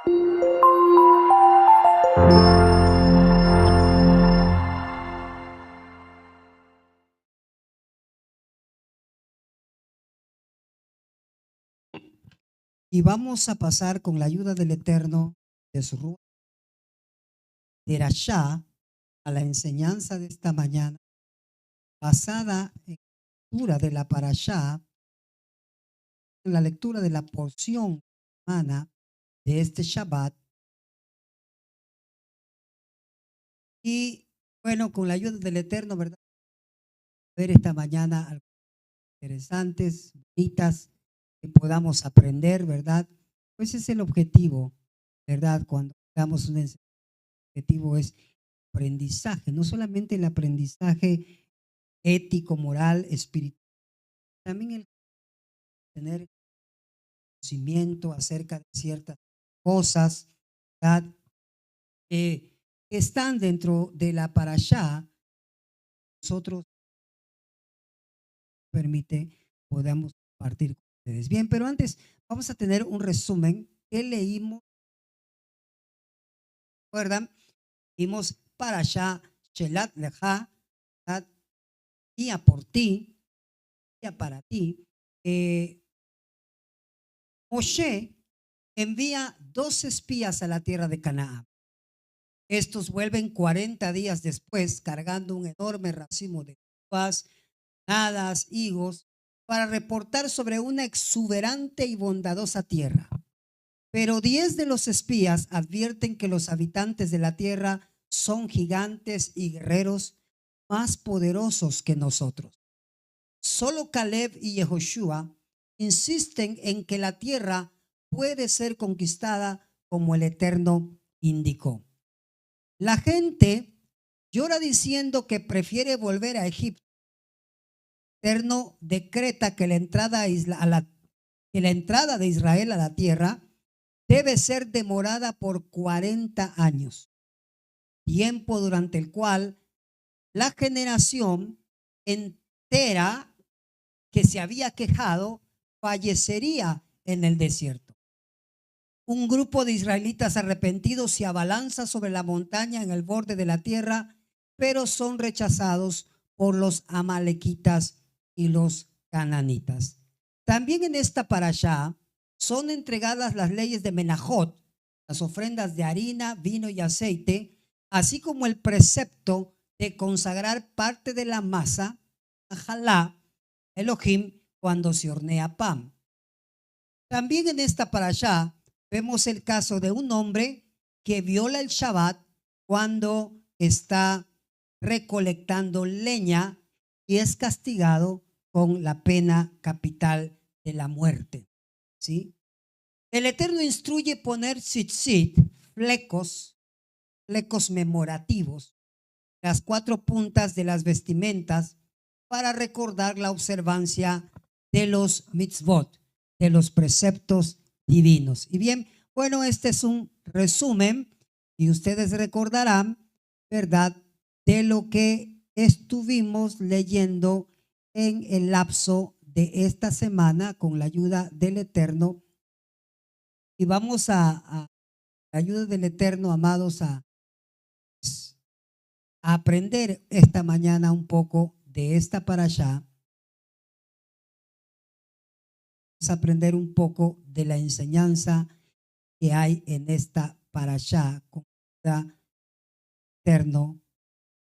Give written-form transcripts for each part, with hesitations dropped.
Y vamos a pasar con la ayuda del Eterno de su Ruach Derashá a la enseñanza de esta mañana, basada en la lectura de la Parashá, en la lectura de la porción humana de este Shabbat. Y bueno, con la ayuda del Eterno, ¿verdad? Ver esta mañana algo interesantes, bonitas, que podamos aprender, ¿verdad? Pues es el objetivo, ¿verdad? Cuando damos un enseñanza, el objetivo es aprendizaje, no solamente el aprendizaje ético, moral, espiritual, también el tener conocimiento acerca de ciertas cosas, ¿verdad? Que están dentro de la parashá, nosotros permite podamos compartir con ustedes. Bien, pero antes vamos a tener un resumen que leímos, ¿recuerdan? Leímos parashá Shelat Leja, guía por ti, guía para ti. Moshe envía 2 espías a la tierra de Canaán. Estos vuelven 40 días después cargando un enorme racimo de uvas, nadas, higos, para reportar sobre una exuberante y bondadosa tierra. Pero 10 de los espías advierten que los habitantes de la tierra son gigantes y guerreros más poderosos que nosotros. Solo Caleb y Yehoshua insisten en que la tierra puede ser conquistada como el Eterno indicó. La gente llora diciendo que prefiere volver a Egipto. El Eterno decreta que la entrada de Israel a la tierra debe ser demorada por 40 años, tiempo durante el cual la generación entera que se había quejado fallecería en el desierto. Un grupo de israelitas arrepentidos se abalanza sobre la montaña en el borde de la tierra, pero son rechazados por los amalequitas y los cananitas. También en esta parashá son entregadas las leyes de Menajot, las ofrendas de harina, vino y aceite, así como el precepto de consagrar parte de la masa a Jalá, Elohim, cuando se hornea pan. También en esta parashá vemos el caso de un hombre que viola el Shabbat cuando está recolectando leña y es castigado con la pena capital de la muerte. ¿Sí? El Eterno instruye poner tzitzit, flecos memorativos, las 4 puntas de las vestimentas para recordar la observancia de los mitzvot, de los preceptos divinos. Y bien, bueno, este es un resumen y ustedes recordarán, ¿verdad?, de lo que estuvimos leyendo en el lapso de esta semana con la ayuda del Eterno. Y vamos a la ayuda del Eterno, amados, a aprender esta mañana un poco de esta parashá. Vamos a aprender un poco de la enseñanza que hay en esta parashá con el Eterno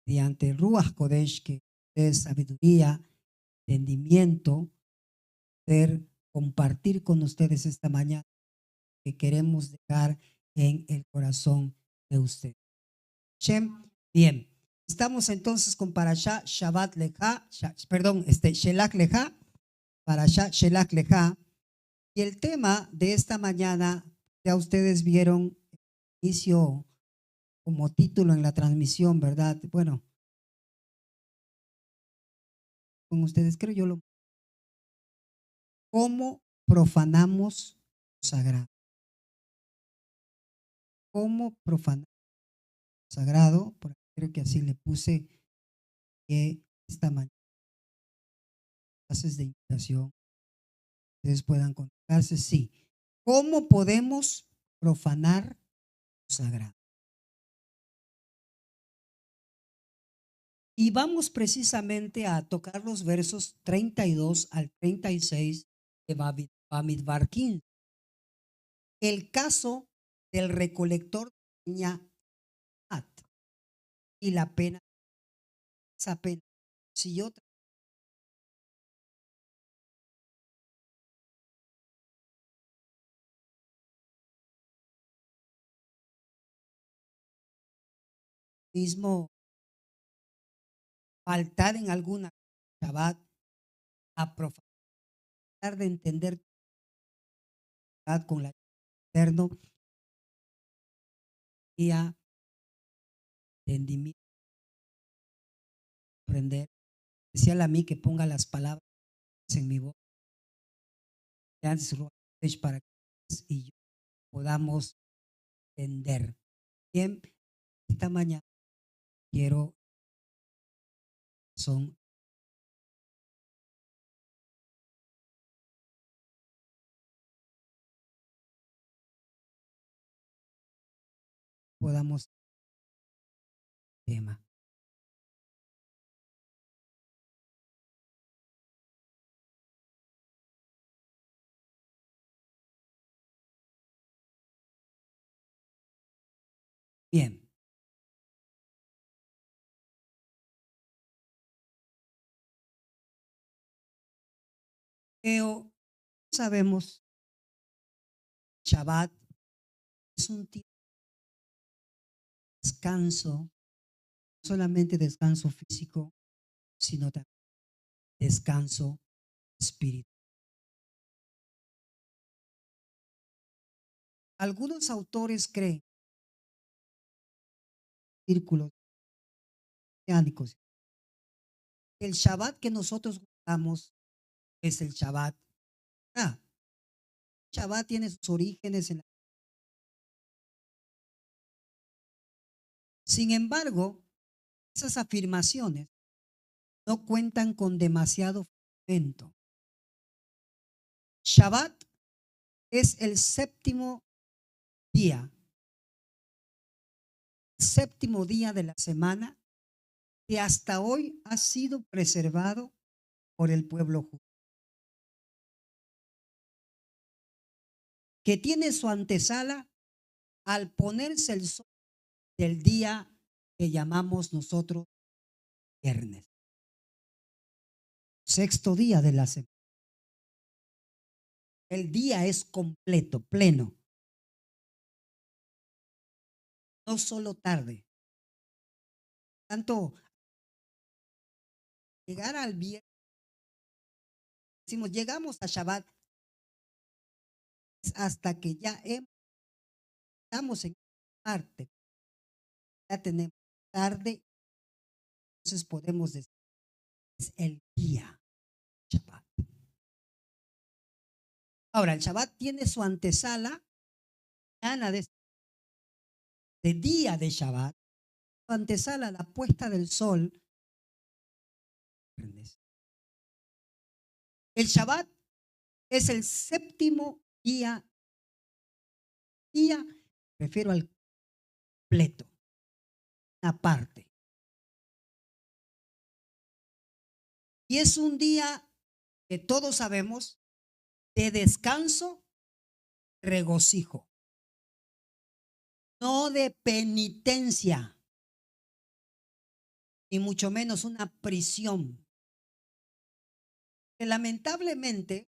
mediante el Ruach Kodesh, que es sabiduría, entendimiento, poder compartir con ustedes esta mañana que queremos dejar en el corazón de ustedes. Bien, estamos entonces con parashá Shabbat Leja, Shelach Leja, parashá Shelach Leja, y el tema de esta mañana, ya ustedes vieron, inicio como título en la transmisión, ¿verdad? Bueno, con ustedes creo yo ¿cómo profanamos lo sagrado? ¿Cómo profanamos lo sagrado? Porque creo que así le puse que esta mañana clases de invitación ustedes puedan conectarse. Sí. ¿Cómo podemos profanar lo sagrado. Y vamos precisamente a tocar los versos 32 al 36 de Bamidbar 15. El caso del recolector de Ñaat y la pena, esa pena. Si yo mismo faltar en alguna Shabbat a profanar de entender con la eterno y a entendimiento, aprender. Decía a mí que ponga las palabras en mi boca para que y yo podamos entender. Bien, esta mañana quiero son podamos tema. Bien. Pero sabemos, Shabbat es un tiempo de descanso, no solamente descanso físico, sino también descanso espiritual. Algunos autores creen, círculos mesiánicos, que el Shabbat que nosotros guardamos es el Shabbat. Shabbat tiene sus orígenes en la... Sin embargo, esas afirmaciones no cuentan con demasiado fundamento. Shabbat es el séptimo día de la semana que hasta hoy ha sido preservado por el pueblo judío, que tiene su antesala al ponerse el sol del día que llamamos nosotros viernes, sexto día de la semana. El día es completo, pleno, no solo tarde. Tanto llegar al viernes, decimos, llegamos a Shabbat hasta que ya estamos en parte, ya tenemos tarde, entonces podemos decir, es el día Shabbat. Ahora, el Shabbat tiene su antesala, mañana de día de Shabbat, su antesala, la puesta del sol. El Shabbat es el séptimo día, refiero al completo, una parte. Y es un día que todos sabemos de descanso, regocijo, no de penitencia, ni mucho menos una prisión. Que lamentablemente,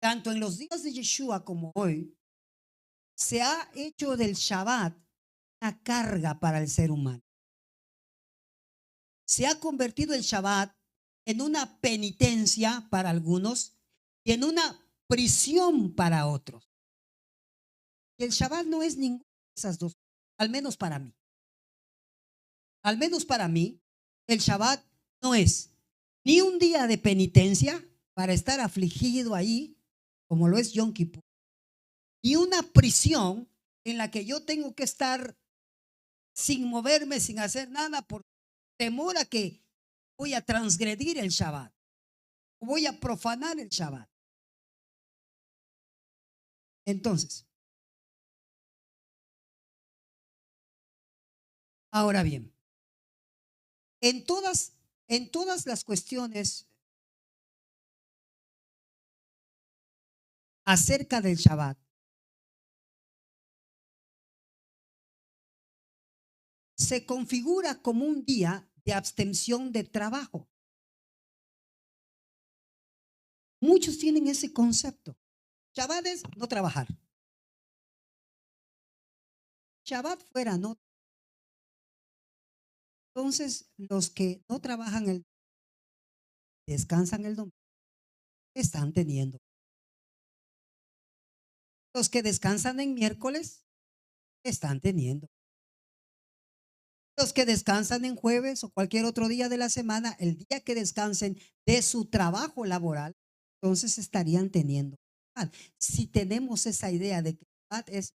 tanto en los días de Yeshua como hoy, se ha hecho del Shabbat una carga para el ser humano. Se ha convertido el Shabbat en una penitencia para algunos y en una prisión para otros. Y el Shabbat no es ninguna de esas dos, al menos para mí. Al menos para mí, el Shabbat no es ni un día de penitencia para estar afligido ahí, como lo es Yom Kippur, ni una prisión en la que yo tengo que estar sin moverme, sin hacer nada, por temor a que voy a transgredir el Shabbat, voy a profanar el Shabbat. Entonces, Ahora bien, en todas las cuestiones acerca del Shabbat, se configura como un día de abstención de trabajo. Muchos tienen ese concepto. Shabbat es no trabajar. Shabbat fuera no. Entonces, los que no trabajan descansan el domingo, están teniendo. Los que descansan en miércoles, están teniendo. Los que descansan en jueves o cualquier otro día de la semana, el día que descansen de su trabajo laboral, entonces estarían teniendo. Si tenemos esa idea de que es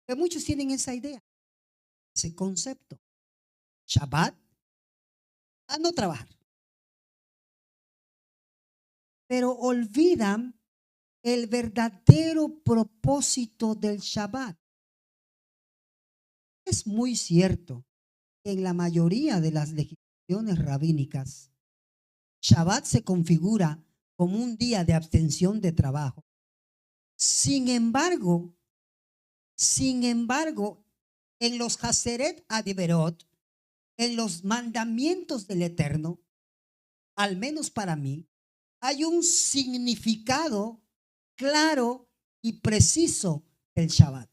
que muchos tienen esa idea, ese concepto. Shabbat, a no trabajar. Pero olvidan el verdadero propósito del Shabbat. Es muy cierto que en la mayoría de las legislaciones rabínicas, Shabbat se configura como un día de abstención de trabajo. Sin embargo, en los Haseret Adiberot, en los mandamientos del Eterno, al menos para mí, hay un significado claro y preciso del Shabbat.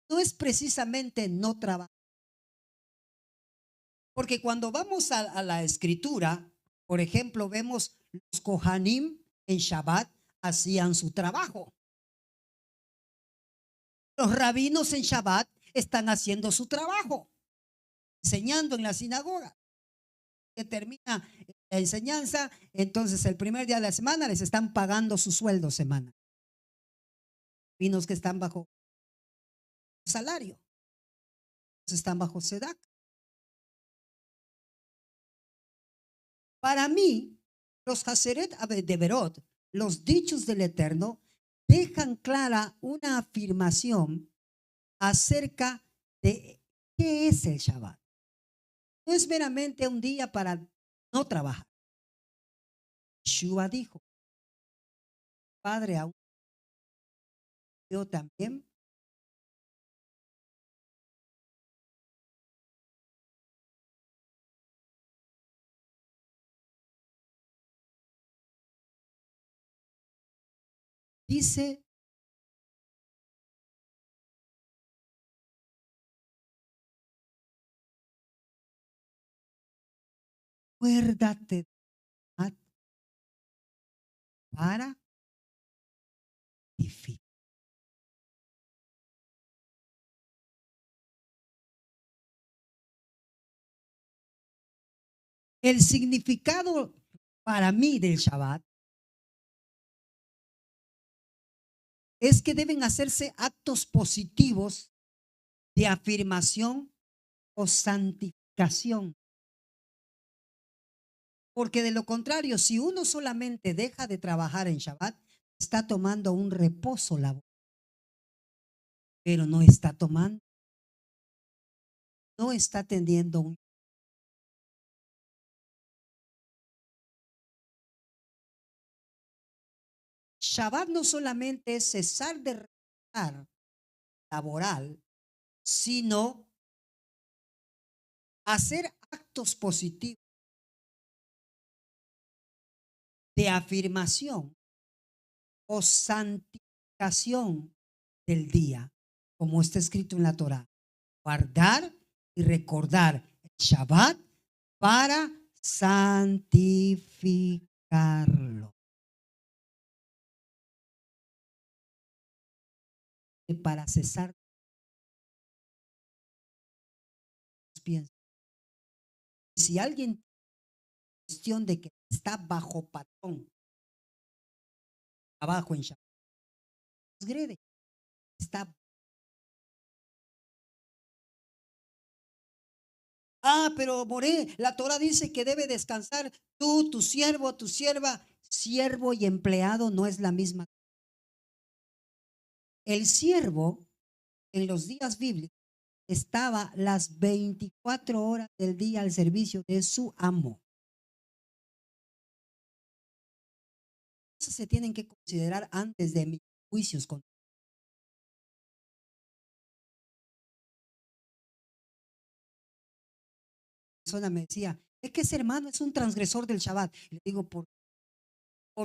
No es precisamente no trabajar. Porque cuando vamos a la escritura, por ejemplo, vemos los Kohanim en Shabbat hacían su trabajo. Los rabinos en Shabbat están haciendo su trabajo, enseñando en la sinagoga. Que termina la enseñanza, entonces el primer día de la semana les están pagando su sueldo semana. Rabinos que están bajo salario, están bajo Sedak. Para mí, los Haseret Deberot, los dichos del Eterno, dejan clara una afirmación acerca de qué es el Shabbat. No es meramente un día para no trabajar. Yeshua dijo, Padre, aún yo también. Dice, acuérdate para edificar. El significado para mí del Shabbat es que deben hacerse actos positivos de afirmación o santificación. Porque de lo contrario, si uno solamente deja de trabajar en Shabbat, está tomando un reposo laboral, pero no está teniendo un. Shabbat no solamente es cesar de trabajar laboral, sino hacer actos positivos de afirmación o santificación del día, como está escrito en la Torá. Guardar y recordar el Shabbat para santificarlo. Para cesar. Si alguien cuestión de que está bajo patrón, abajo en Shabbat, está. Pero Moré, la Torah dice que debe descansar tú, tu siervo, tu sierva. Siervo y empleado no es la misma. El siervo en los días bíblicos estaba las 24 horas del día al servicio de su amo. Cosas se tienen que considerar antes de emitir juicios. Una persona me decía, es que ese hermano es un transgresor del Shabbat. Y le digo, ¿por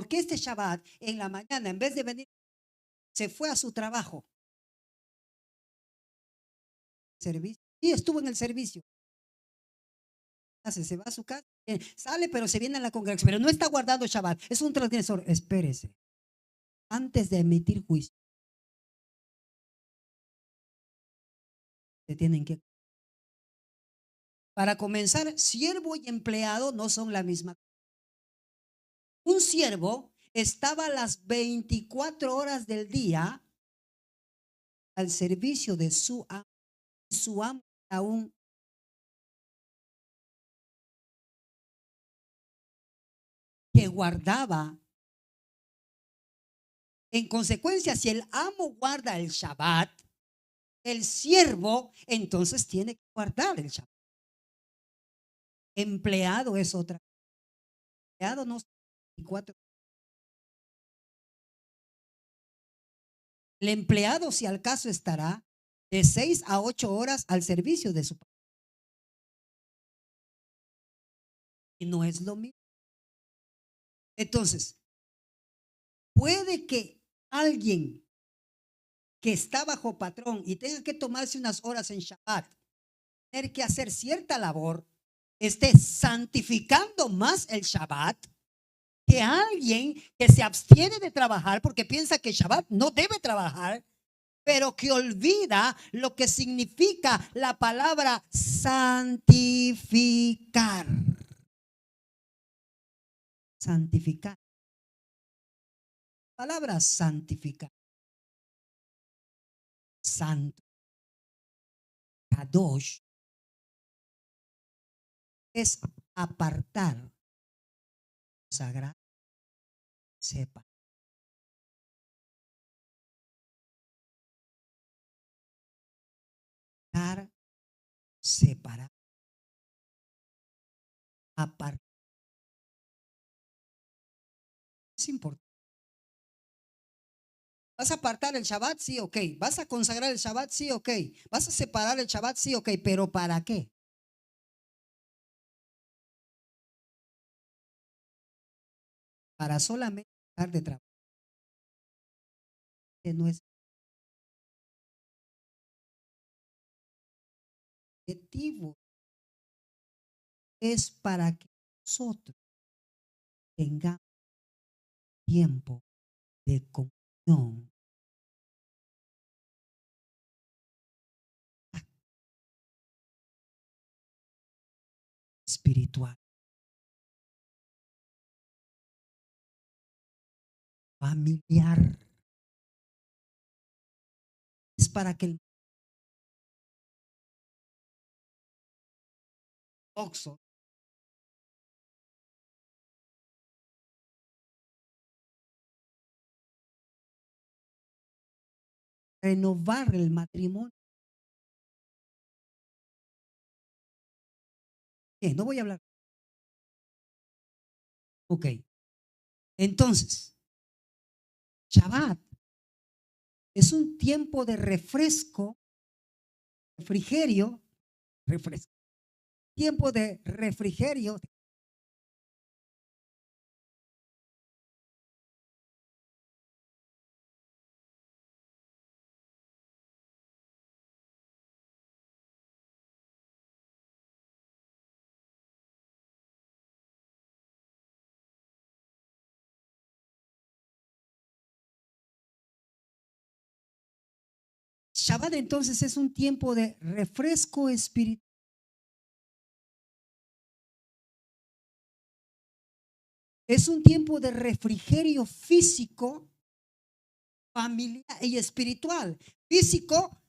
qué este Shabbat en la mañana, en vez de venir, se fue a su trabajo? Servicio. Sí, estuvo en el servicio. Se va a su casa, sale, pero se viene a la congregación, pero no está guardando Shabbat. Es un transgresor. Espérese. Antes de emitir juicio, se tienen que. Para comenzar, siervo y empleado no son la misma. Un siervo estaba las 24 horas del día al servicio de su amo. Su amo aún que guardaba. En consecuencia, si el amo guarda el Shabbat, el siervo entonces tiene que guardar el Shabbat. Empleado es otra. Empleado no 24. El empleado, si al caso, estará de 6 a 8 horas al servicio de su padre. Y no es lo mismo. Entonces, puede que alguien que está bajo patrón y tenga que tomarse unas horas en Shabbat, tener que hacer cierta labor, esté santificando más el Shabbat que alguien que se abstiene de trabajar porque piensa que Shabbat no debe trabajar, pero que olvida lo que significa la palabra santificar. Santificar. Palabra santificar. Santo. Kadosh. Es apartar. Sagrado. Sepa. Separar. Apartar. Es importante. ¿Vas a apartar el Shabbat? Sí, ok. ¿Vas a consagrar el Shabbat? Sí, ok. ¿Vas a separar el Shabbat? Sí, ok. ¿Pero para qué? Para solamente dejar de trabajar. No es objetivo. Es para que nosotros tengamos tiempo de comunión espiritual, familiar. Es para que el oxo renovar el matrimonio. No voy a hablar. Ok. Entonces, Shabbat es un tiempo de refresco, refrigerio, refresco. Tiempo de refrigerio. Shabbat entonces es un tiempo de refresco espiritual. Es un tiempo de refrigerio físico, familiar y espiritual. Físico,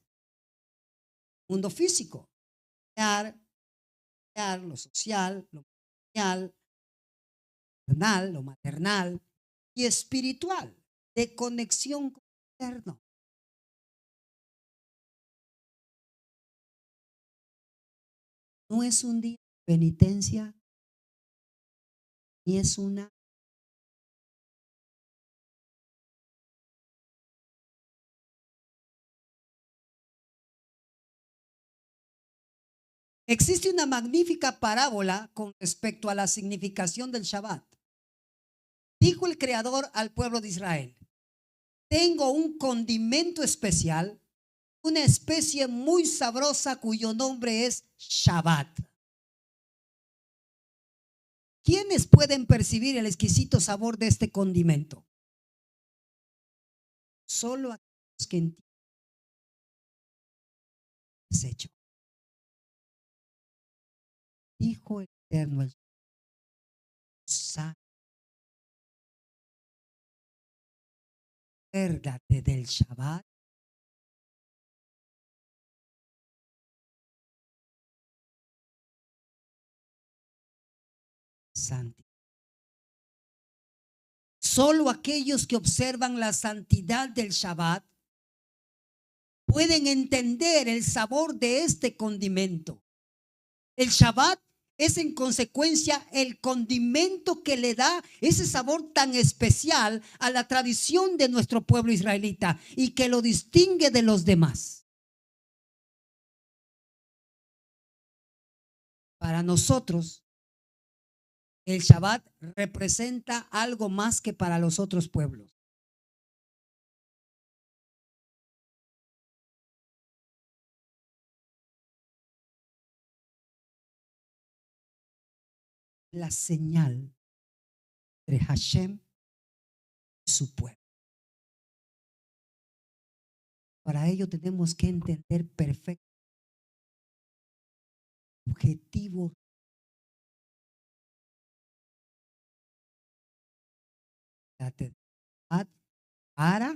mundo físico. Lo social, lo material, lo maternal y espiritual, de conexión con el eterno. No es un día de penitencia, ni es una. Existe una magnífica parábola con respecto a la significación del Shabbat. Dijo el Creador al pueblo de Israel: tengo un condimento especial, una especie muy sabrosa cuyo nombre es Shabbat. ¿Quiénes pueden percibir el exquisito sabor de este condimento? Solo aquellos que entienden ese hecho. Dijo el Eterno, el Santo, acuérdate del Shabbat, santo. Solo aquellos que observan la santidad del Shabbat pueden entender el sabor de este condimento. El Shabbat es en consecuencia el condimento que le da ese sabor tan especial a la tradición de nuestro pueblo israelita y que lo distingue de los demás. Para nosotros, el Shabbat representa algo más que para los otros pueblos. La señal de Hashem y su pueblo. Para ello tenemos que entender perfecto el objetivo de la para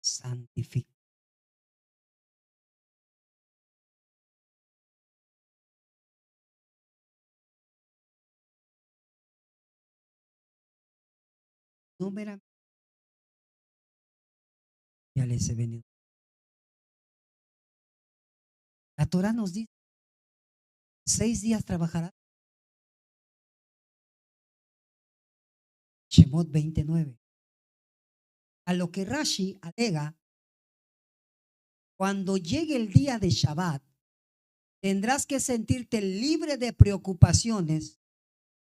santificar. No meramente ya les he venido. La Torah nos dice 6 días trabajará. Shemot 29. A lo que Rashi alega, cuando llegue el día de Shabbat, tendrás que sentirte libre de preocupaciones,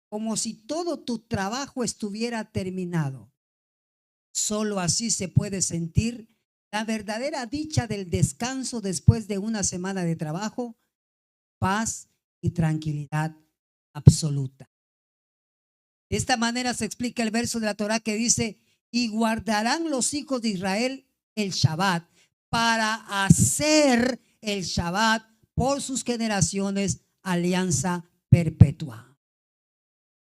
como si todo tu trabajo estuviera terminado. Solo así se puede sentir la verdadera dicha del descanso después de una semana de trabajo, paz y tranquilidad absoluta. De esta manera se explica el verso de la Torah que dice: y guardarán los hijos de Israel el Shabbat para hacer el Shabbat por sus generaciones alianza perpetua.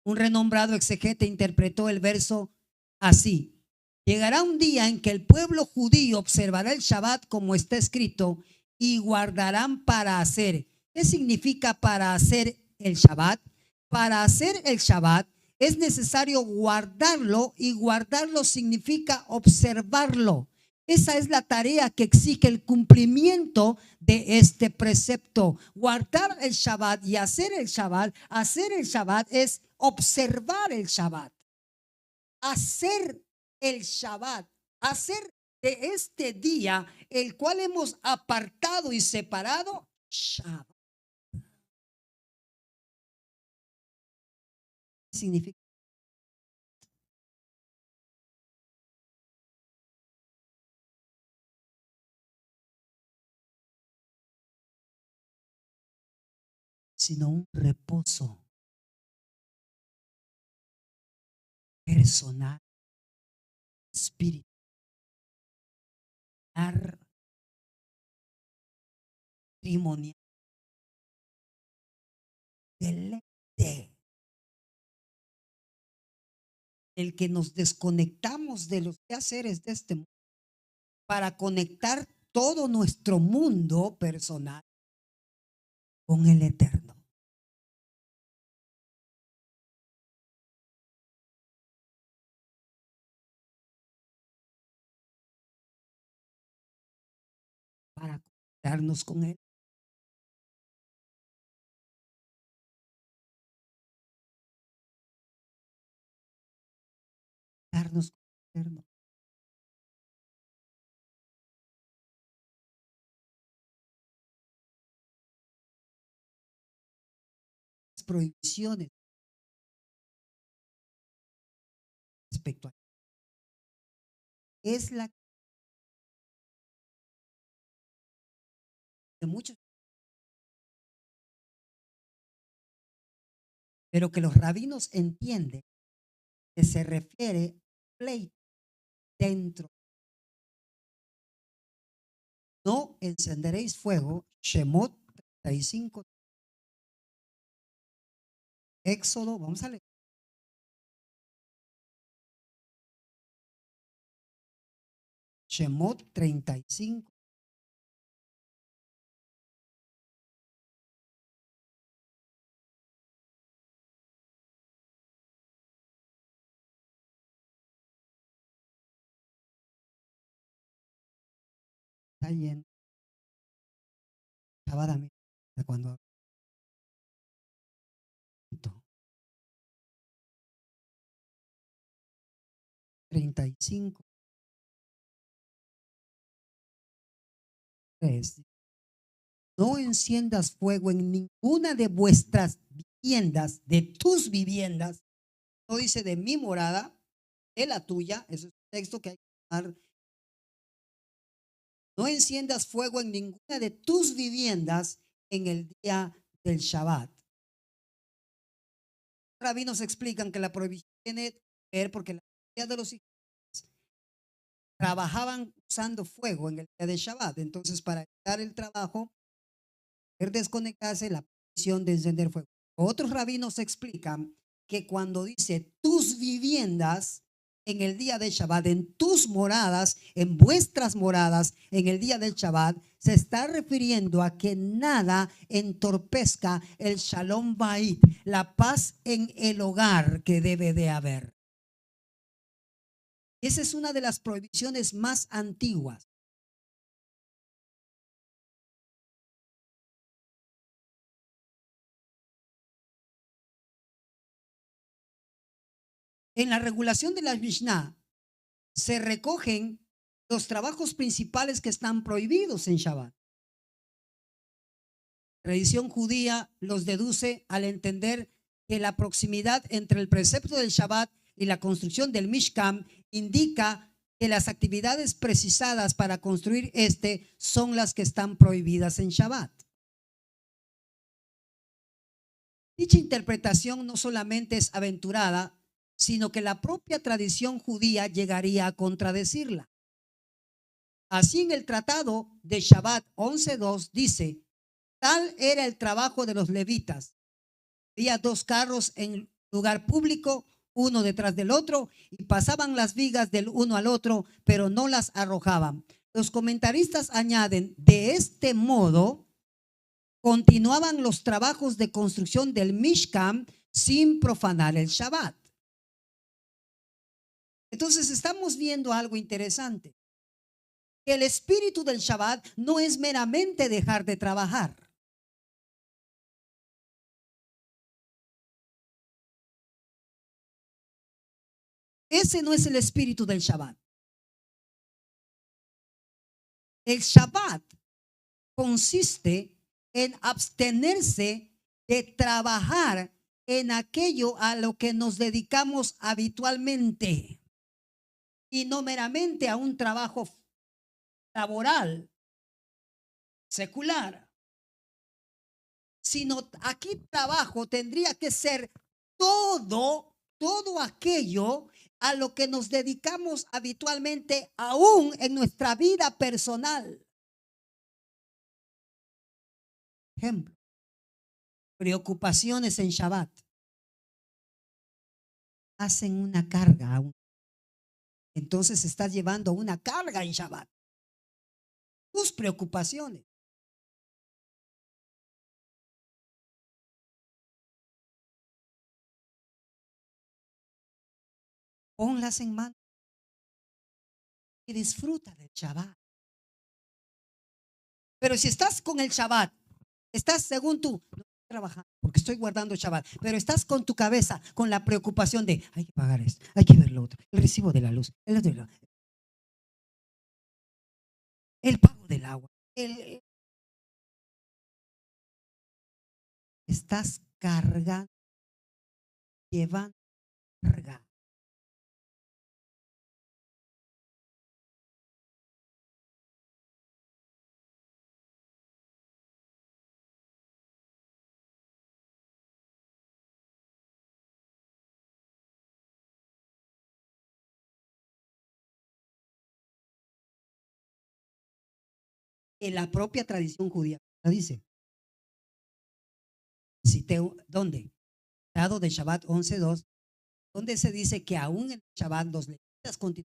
Un renombrado exegeta interpretó el verso así: llegará un día en que el pueblo judío observará el Shabbat como está escrito y guardarán para hacer. ¿Qué significa para hacer el Shabbat? Para hacer el Shabbat es necesario guardarlo, y guardarlo significa observarlo. Esa es la tarea que exige el cumplimiento de este precepto. Guardar el Shabbat y hacer el Shabbat es observar el Shabbat. Hacer el Shabbat, hacer de este día, el cual hemos apartado y separado, Shabbat. ¿Qué significa? Sino un reposo personal, espiritual, matrimonial, deleite, el que nos desconectamos de los quehaceres de este mundo para conectar todo nuestro mundo personal con el eterno. Para conectarnos con él. reconciliarnos con el Eterno. Las prohibiciones respecto a es la que muchos, pero que los rabinos entienden que se refiere a pleito dentro. No encenderéis fuego, Shemot 35, Éxodo, vamos a leer. Shemot 35. Está lleno. Chavadamente, cuando 35, 3. No enciendas fuego en ninguna de vuestras viviendas, de tus viviendas. No dice de mi morada, de la tuya. Eso es un texto que hay que tomar. No enciendas fuego en ninguna de tus viviendas en el día del Shabbat. Los rabinos explican que la prohibición tiene que ver porque la mayoría de los hijos trabajaban usando fuego en el día de Shabbat. Entonces, para evitar el trabajo, desconectarse, la prohibición de encender fuego. Otros rabinos explican que cuando dice tus viviendas en el día de Shabbat, en tus moradas, en vuestras moradas, en el día del Shabbat, se está refiriendo a que nada entorpezca el Shalom Bait, la paz en el hogar que debe de haber. Esa es una de las prohibiciones más antiguas. En la regulación de la Mishnah se recogen los trabajos principales que están prohibidos en Shabbat. La tradición judía los deduce al entender que la proximidad entre el precepto del Shabbat y la construcción del Mishkan indica que las actividades precisadas para construir este son las que están prohibidas en Shabbat. Dicha interpretación no solamente es aventurada, sino que la propia tradición judía llegaría a contradecirla. Así en el tratado de Shabbat 11.2 dice, tal era el trabajo de los levitas. Había 2 carros en lugar público, uno detrás del otro, y pasaban las vigas del uno al otro, pero no las arrojaban. Los comentaristas añaden, de este modo, continuaban los trabajos de construcción del Mishkan sin profanar el Shabbat. Entonces estamos viendo algo interesante. El espíritu del Shabbat no es meramente dejar de trabajar. Ese no es el espíritu del Shabbat. El Shabbat consiste en abstenerse de trabajar en aquello a lo que nos dedicamos habitualmente y no meramente a un trabajo laboral, secular, sino aquí trabajo tendría que ser todo aquello a lo que nos dedicamos habitualmente aún en nuestra vida personal. Ejemplo, preocupaciones en Shabbat hacen una carga aún. Entonces estás llevando una carga en Shabbat. Tus preocupaciones. Ponlas en mano y disfruta del Shabbat. Pero si estás con el Shabbat, estás según tú, trabajando porque estoy guardando Shabbat, pero estás con tu cabeza, con la preocupación de hay que pagar esto, hay que ver lo otro, el recibo de la luz, el pago del agua. Estás cargando, llevando carga. En la propia tradición judía, lo dice. ¿Dónde? Tratado de Shabbat 11.2, donde se dice que aún en Shabbat los levitas continúan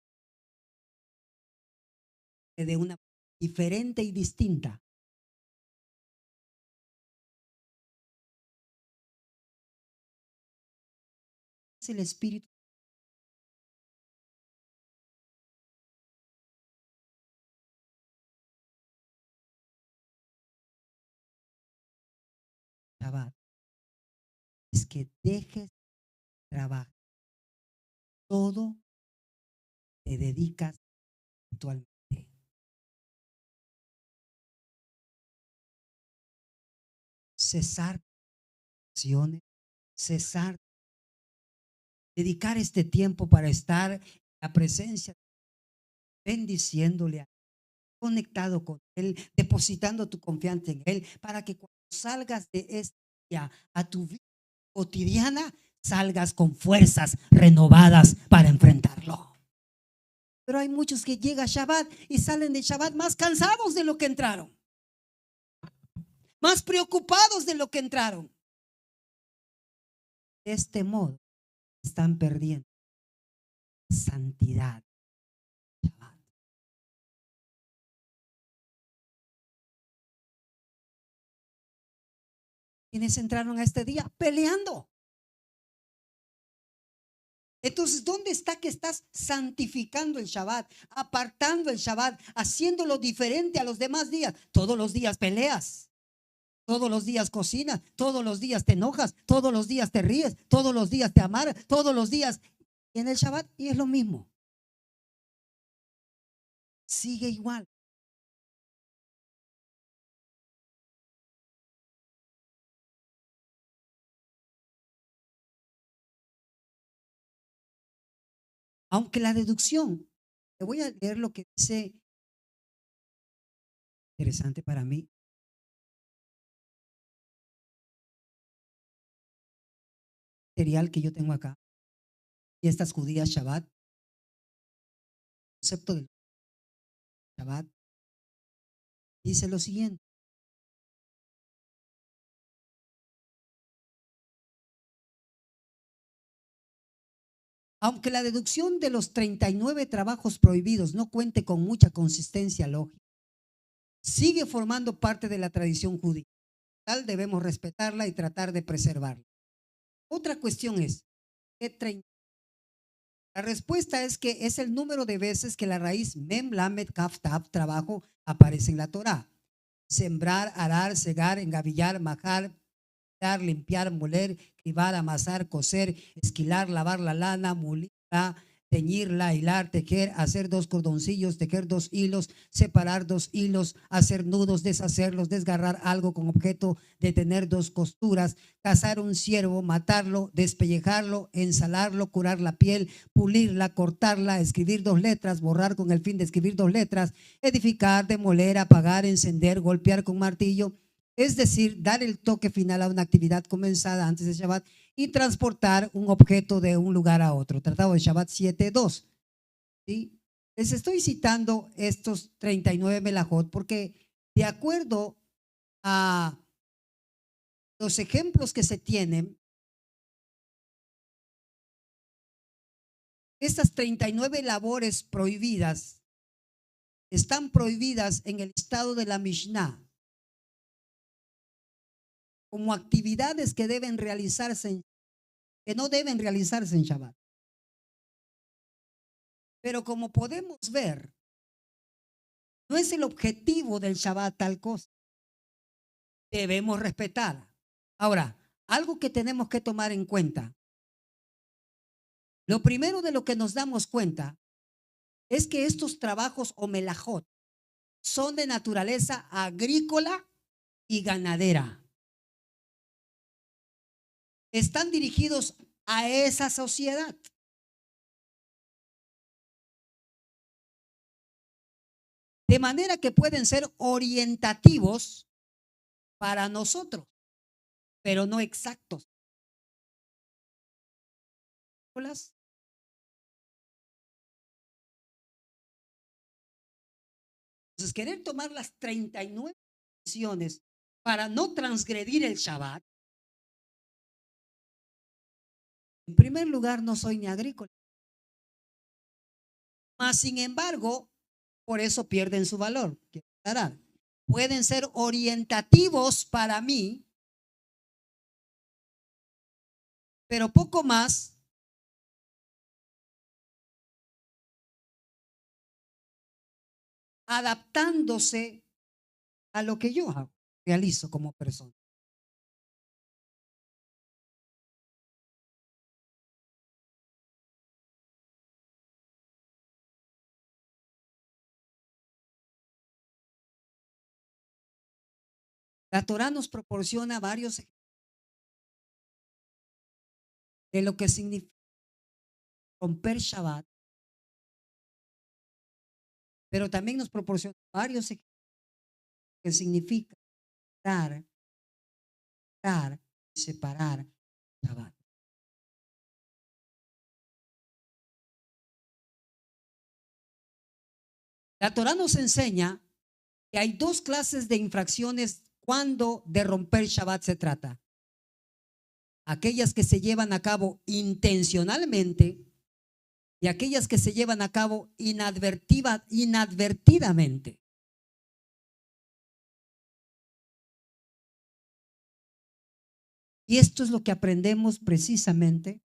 de una diferente y distinta. Es el espíritu. Shabbat es que dejes trabajar, todo te dedicas actualmente. Cesar acciones, cesar, dedicar este tiempo para estar en la presencia, bendiciéndole, conectado con Él, depositando tu confianza en Él, para que cuando salgas de este día a tu vida cotidiana, salgas con fuerzas renovadas para enfrentarlo. Pero hay muchos que llegan a Shabbat y salen de Shabbat más cansados de lo que entraron, más preocupados de lo que entraron. De este modo están perdiendo santidad. Quienes entraron a este día peleando. Entonces, ¿dónde está que estás santificando el Shabbat, apartando el Shabbat, haciéndolo diferente a los demás días? Todos los días peleas, todos los días cocinas, todos los días te enojas, todos los días te ríes, todos los días te amargas, todos los días. Y en el Shabbat, y es lo mismo. Sigue igual. Aunque la deducción, te voy a leer lo que dice, interesante para mí. Material que yo tengo acá, y estas judías Shabbat, concepto del Shabbat, dice lo siguiente. Aunque la deducción de los 39 trabajos prohibidos no cuente con mucha consistencia lógica, sigue formando parte de la tradición judía. Tal debemos respetarla y tratar de preservarla. Otra cuestión es, ¿qué 30? La respuesta es que es el número de veces que la raíz mem, lamed, kaf, tab, trabajo, aparece en la Torá. Sembrar, arar, segar, engavillar, majar, limpiar, moler, cribar, amasar, coser, esquilar, lavar la lana, mulirla, teñirla, hilar, tejer, hacer 2 cordoncillos, tejer 2 hilos, separar 2 hilos, hacer nudos, deshacerlos, desgarrar algo con objeto de tener 2 costuras, cazar un ciervo, matarlo, despellejarlo, ensalarlo, curar la piel, pulirla, cortarla, escribir 2 letras, borrar con el fin de escribir 2 letras, edificar, demoler, apagar, encender, golpear con martillo. Es decir, dar el toque final a una actividad comenzada antes de Shabbat y transportar un objeto de un lugar a otro. Tratado de Shabbat 7.2. ¿Sí? Les estoy citando estos 39 melajot porque de acuerdo a los ejemplos que se tienen, estas 39 labores prohibidas están prohibidas en el estado de la Mishnah como actividades que deben realizarse, que no deben realizarse en Shabbat. Pero como podemos ver, no es el objetivo del Shabbat tal cosa. Debemos respetar. Ahora, algo que tenemos que tomar en cuenta. Lo primero de lo que nos damos cuenta es que estos trabajos o melajot son de naturaleza agrícola y ganadera. Están dirigidos a esa sociedad. De manera que pueden ser orientativos para nosotros, pero no exactos. Entonces, querer tomar las 39 decisiones para no transgredir el Shabbat, en primer lugar, no soy ni agrícola. Mas, sin embargo, por eso pierden su valor. Pueden ser orientativos para mí, pero poco más adaptándose a lo que yo hago, realizo como persona. La Torah nos proporciona varios ejemplos de lo que significa romper Shabbat, pero también nos proporciona varios ejemplos que significa dar y separar Shabbat. La Torah nos enseña que hay dos clases de infracciones cuando de romper Shabbat se trata. Aquellas que se llevan a cabo intencionalmente y aquellas que se llevan a cabo inadvertidamente. Y esto es lo que aprendemos precisamente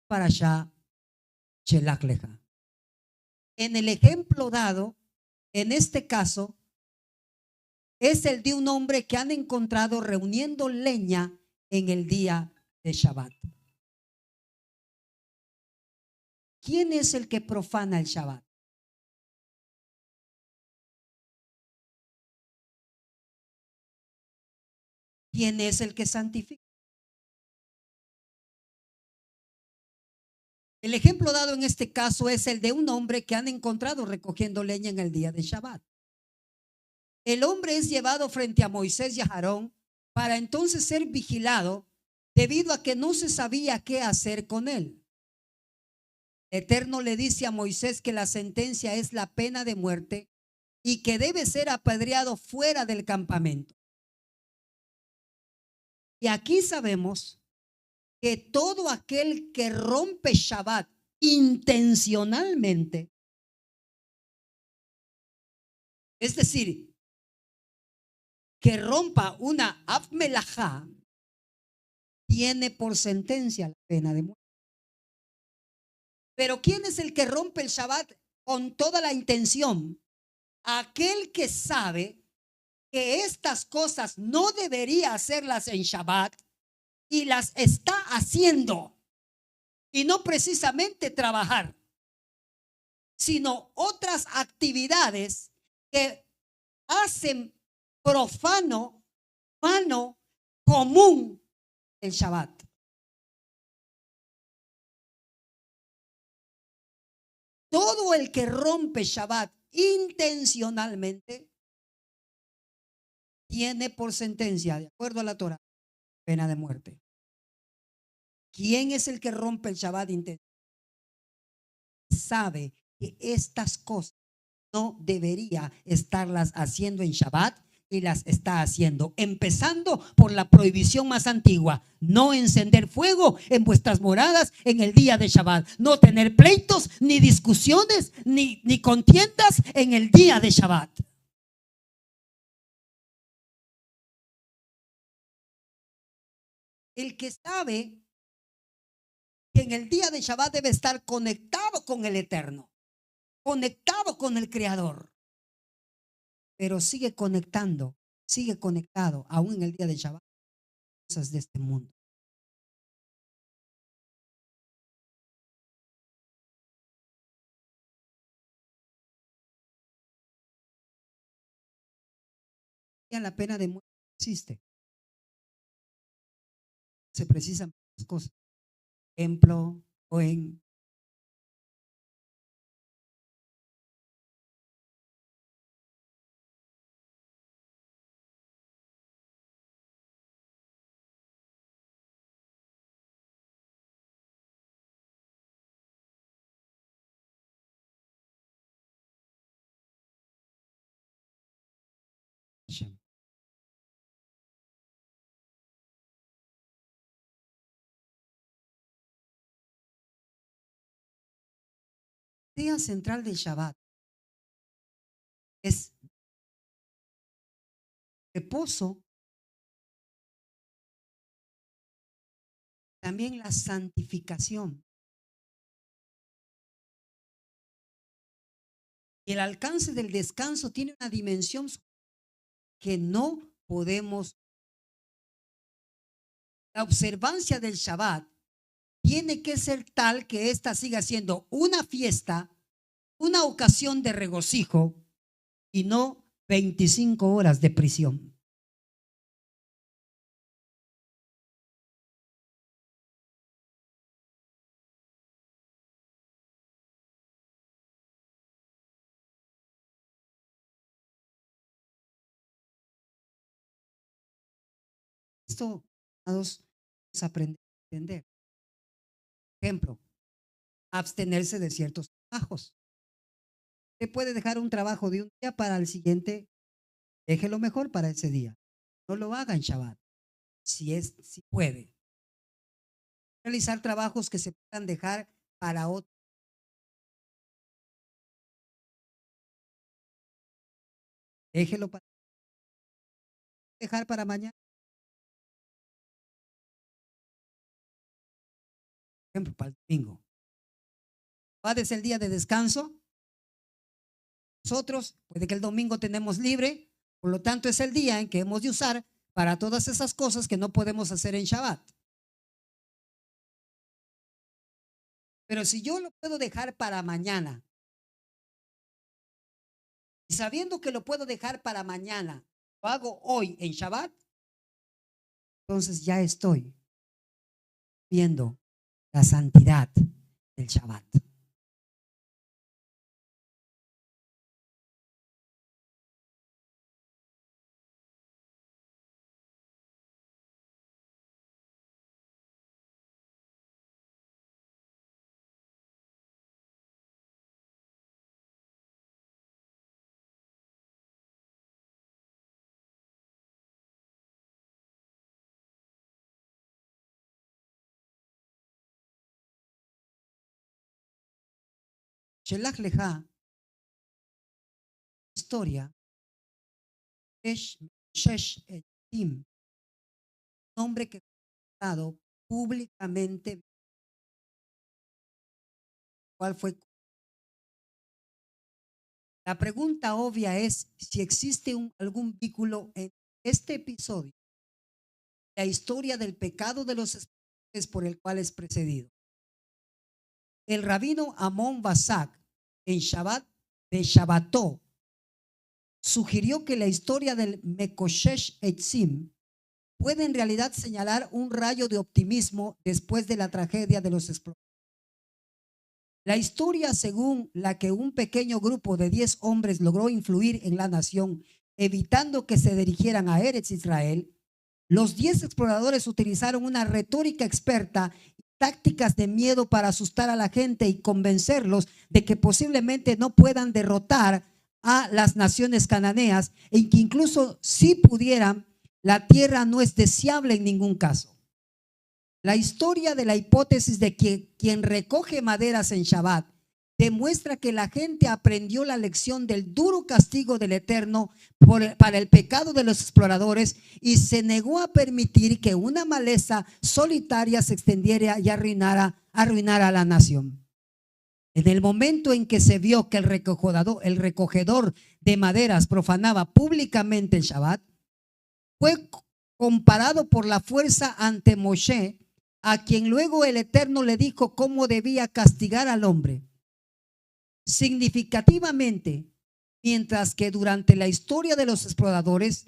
para Shah Shelach Leja. En el ejemplo dado, en este caso, es el de un hombre que han encontrado reuniendo leña en el día de Shabbat. ¿Quién es el que profana el Shabbat? ¿Quién es el que santifica? El ejemplo dado en este caso es el de un hombre que han encontrado recogiendo leña en el día de Shabbat. El hombre es llevado frente a Moisés y a Aarón para entonces ser vigilado debido a que no se sabía qué hacer con él. El Eterno le dice a Moisés que la sentencia es la pena de muerte y que debe ser apedreado fuera del campamento. Y aquí sabemos que todo aquel que rompe Shabbat intencionalmente, es decir, que rompa una Avmelajá, tiene por sentencia la pena de muerte. Pero ¿quién es el que rompe el Shabbat con toda la intención? Aquel que sabe que estas cosas no debería hacerlas en Shabbat y las está haciendo. Y no precisamente trabajar, sino otras actividades que hacen profano, vano, común el Shabbat. Todo el que rompe Shabbat intencionalmente tiene por sentencia, de acuerdo a la Torah, pena de muerte. ¿Quién es el que rompe el Shabbat intencionalmente? Sabe que estas cosas no debería estarlas haciendo en Shabbat y las está haciendo, empezando por la prohibición más antigua: no encender fuego en vuestras moradas en el día de Shabbat, no tener pleitos, ni discusiones, ni contiendas en el día de Shabbat. El que sabe que en el día de Shabbat debe estar conectado con el Eterno, conectado con el Creador, pero sigue conectado aún en el día de Shabbat, cosas de este mundo. Ya la pena de muerte existe. Se precisan las cosas. Ejemplo, o en idea central del Shabbat es reposo, también la santificación. Y el alcance del descanso tiene una dimensión que no podemos. La observancia del Shabbat tiene que ser tal que ésta siga siendo una fiesta, una ocasión de regocijo y no 25 horas de prisión. Esto todos aprender a entender. Ejemplo, abstenerse de ciertos trabajos. Usted puede dejar un trabajo de un día para el siguiente, déjelo mejor para ese día. No lo haga en Shabbat, si puede. Realizar trabajos que se puedan dejar para otro. Déjelo para dejar para mañana. Por ejemplo, para el domingo. ¿Shabbat es el día de descanso? Nosotros, puede que el domingo tenemos libre, por lo tanto es el día en que hemos de usar para todas esas cosas que no podemos hacer en Shabbat. Pero si yo lo puedo dejar para mañana, y sabiendo que lo puedo dejar para mañana, lo hago hoy en Shabbat, entonces ya estoy viendo la santidad del Shabbat. Shelach Leja, historia, es Shesh Etim, nombre que fue dado públicamente. ¿Cuál fue? La pregunta obvia es si existe algún vínculo en este episodio, la historia del pecado de los espirituales por el cual es precedido. El rabino Amon Basak en Shabbat de Shabbató sugirió que la historia del Mekoshesh Etzim puede en realidad señalar un rayo de optimismo después de la tragedia de los exploradores. La historia según la que un pequeño grupo de 10 hombres logró influir en la nación, evitando que se dirigieran a Eretz Israel, los 10 exploradores utilizaron una retórica experta y tácticas de miedo para asustar a la gente y convencerlos de que posiblemente no puedan derrotar a las naciones cananeas y que incluso si pudieran, la tierra no es deseable en ningún caso. La historia de la hipótesis de que quien recoge maderas en Shabbat demuestra que la gente aprendió la lección del duro castigo del Eterno para el pecado de los exploradores y se negó a permitir que una maleza solitaria se extendiera y arruinara a la nación. En el momento en que se vio que el recogedor de maderas profanaba públicamente el Shabbat, fue comparado por la fuerza ante Moshe, a quien luego el Eterno le dijo cómo debía castigar al hombre. Significativamente, mientras que durante la historia de los exploradores,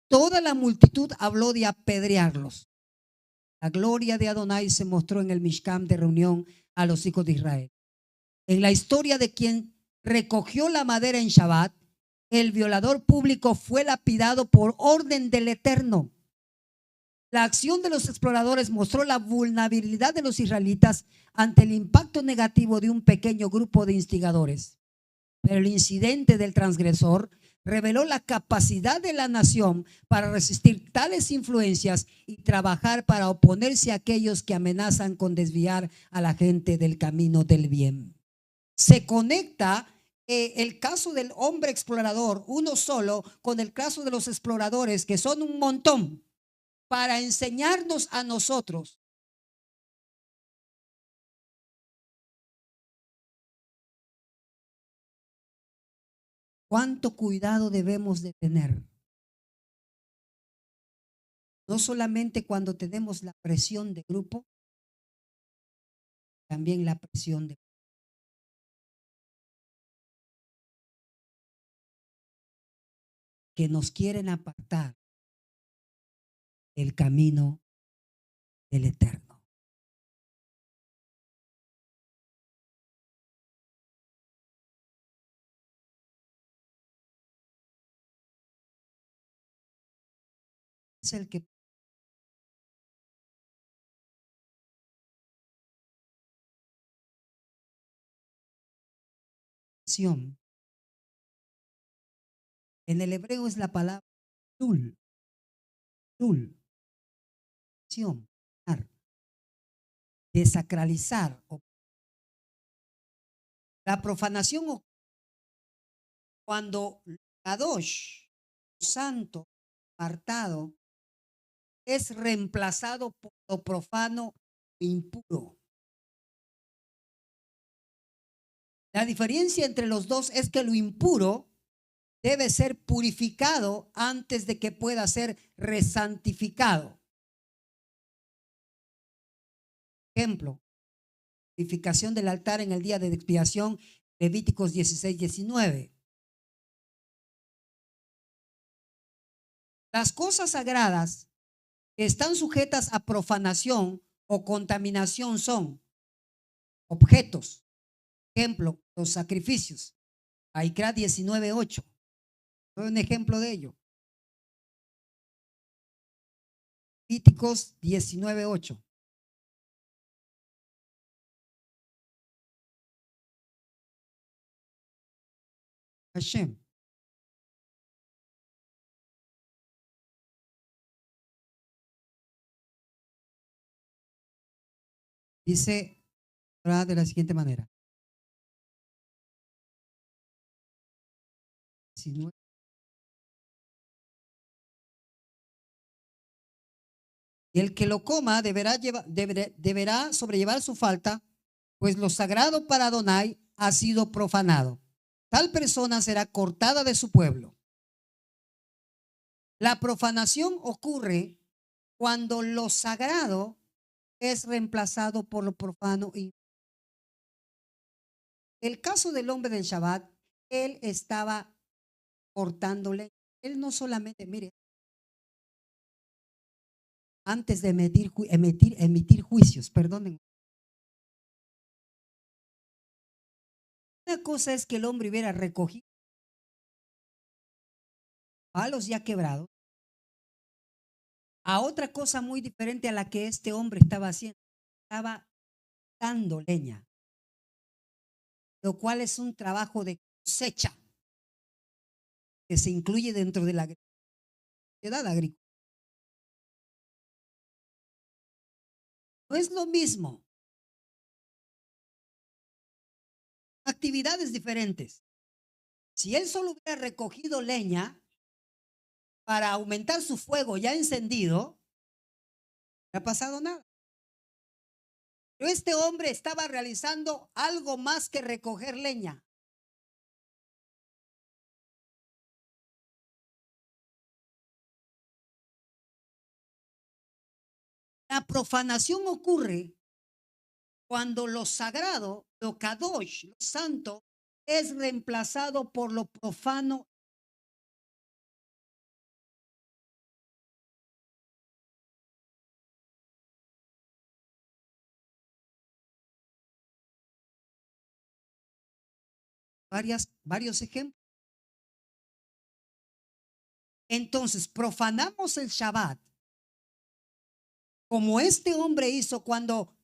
toda la multitud habló de apedrearlos. La gloria de Adonai se mostró en el Mishkan de reunión a los hijos de Israel. En la historia de quien recogió la madera en Shabbat, el violador público fue lapidado por orden del Eterno. La acción de los exploradores mostró la vulnerabilidad de los israelitas ante el impacto negativo de un pequeño grupo de instigadores. Pero el incidente del transgresor reveló la capacidad de la nación para resistir tales influencias y trabajar para oponerse a aquellos que amenazan con desviar a la gente del camino del bien. Se conecta el caso del hombre explorador, uno solo, con el caso de los exploradores, que son un montón, para enseñarnos a nosotros cuánto cuidado debemos de tener. No solamente cuando tenemos la presión de grupo, también la presión de que nos quieren apartar del camino del Eterno. Es el que en el hebreo es la palabra tul, tul, desacralizar. La profanación cuando Kadosh, santo, apartado, es reemplazado por lo profano e impuro. La diferencia entre los dos es que lo impuro debe ser purificado antes de que pueda ser resantificado. Ejemplo, purificación del altar en el día de expiación, Levíticos 16-19. Las cosas sagradas que están sujetas a profanación o contaminación son objetos. Ejemplo, los sacrificios. Aikra 19:8. Un ejemplo de ello. Levíticos 19:8. Hashem. Dice de la siguiente manera. 19. Y el que lo coma deberá sobrellevar su falta, pues lo sagrado para Adonai ha sido profanado. Tal persona será cortada de su pueblo. La profanación ocurre cuando lo sagrado es reemplazado por lo profano. Y el caso del hombre del Shabbat, él estaba cortándole. Él no solamente, mire, antes de emitir juicios, perdonen. Una cosa es que el hombre hubiera recogido palos ya quebrados, a otra cosa muy diferente a la que este hombre estaba haciendo. Estaba dando leña, lo cual es un trabajo de cosecha que se incluye dentro de la actividad agrícola. No es lo mismo. Actividades diferentes. Si él solo hubiera recogido leña para aumentar su fuego ya encendido, no ha pasado nada. Pero este hombre estaba realizando algo más que recoger leña. La profanación ocurre cuando lo sagrado, lo kadosh, lo santo, es reemplazado por lo profano. Varios ejemplos. Entonces, profanamos el Shabbat, como este hombre hizo cuando,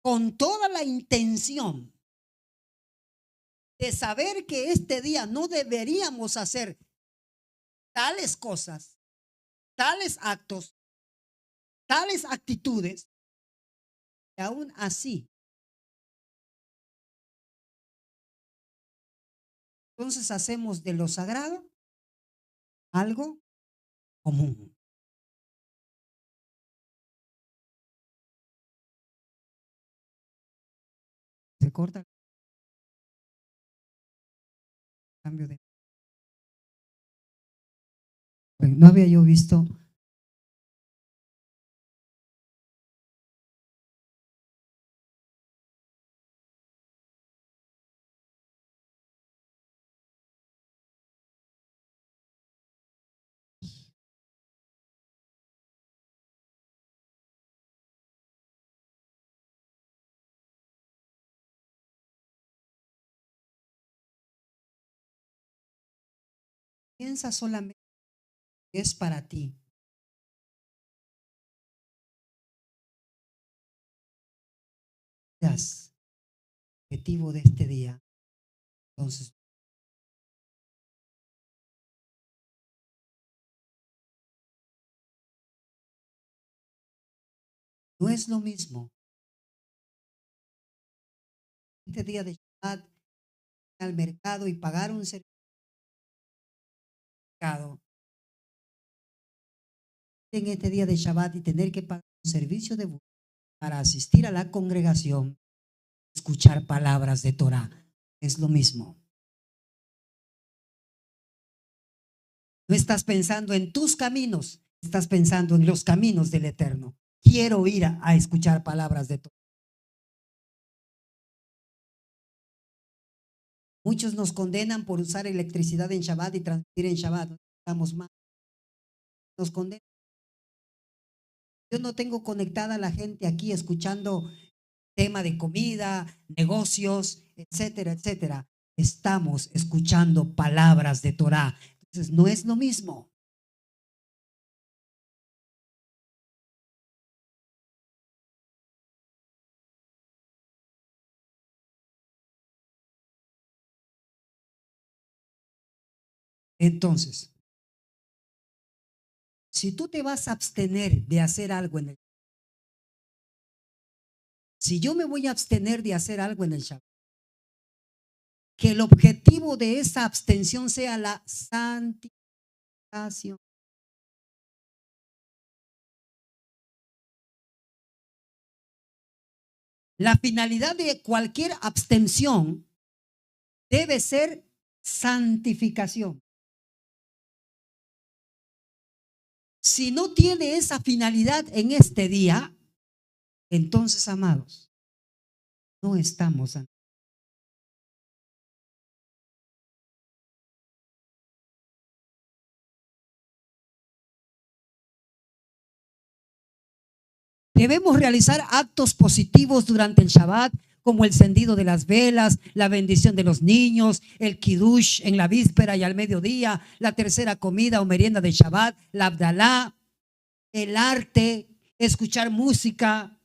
con toda la intención de saber que este día no deberíamos hacer tales cosas, tales actos, tales actitudes, y aún así. Entonces hacemos de lo sagrado algo común. Se corta el cambio de... No había yo visto. Piensa solamente que es para ti. El objetivo de este día. Entonces, no es lo mismo este día de Shabbat al mercado y pagar un servicio en este día de Shabbat y tener que pagar un servicio de bus para asistir a la congregación, escuchar palabras de Torah. Es lo mismo. No estás pensando en tus caminos, estás pensando en los caminos del Eterno. Quiero ir a escuchar palabras de Torah. Muchos nos condenan por usar electricidad en Shabbat y transmitir en Shabbat. No estamos mal. Nos condenan. Yo no tengo conectada a la gente aquí escuchando tema de comida, negocios, etcétera, etcétera. Estamos escuchando palabras de Torah. Entonces, no es lo mismo. Entonces, si tú te vas a abstener de hacer algo en el... Si yo me voy a abstener de hacer algo en el Shabbat, que el objetivo de esa abstención sea la santificación. La finalidad de cualquier abstención debe ser santificación. Si no tiene esa finalidad en este día, entonces, amados, no estamos. Debemos realizar actos positivos durante el Shabbat, como el encendido de las velas, la bendición de los niños, el kiddush en la víspera y al mediodía, la tercera comida o merienda de Shabbat, la Abdalá, el arte, escuchar música,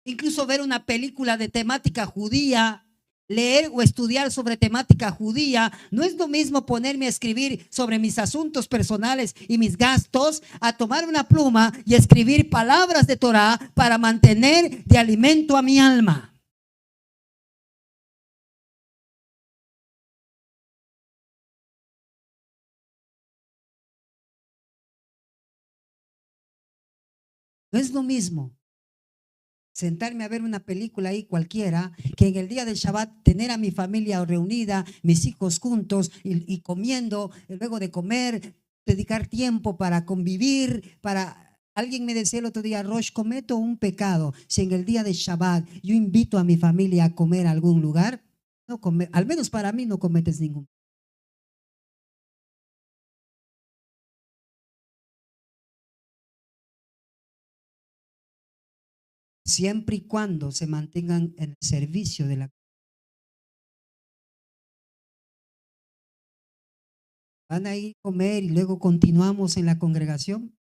incluso ver una película de temática judía, leer o estudiar sobre temática judía. No es lo mismo ponerme a escribir sobre mis asuntos personales y mis gastos, a tomar una pluma y escribir palabras de Torah para mantener de alimento a mi alma. No es lo mismo sentarme a ver una película ahí cualquiera, que en el día del Shabbat tener a mi familia reunida, mis hijos juntos y comiendo, y luego de comer, dedicar tiempo para convivir, para Alguien me decía el otro día, Rosh, cometo un pecado si en el día de Shabbat yo invito a mi familia a comer a algún lugar. No al menos para mí no cometes ningún. Siempre y cuando se mantengan en el servicio de la. Van a ir a comer y luego continuamos en la congregación.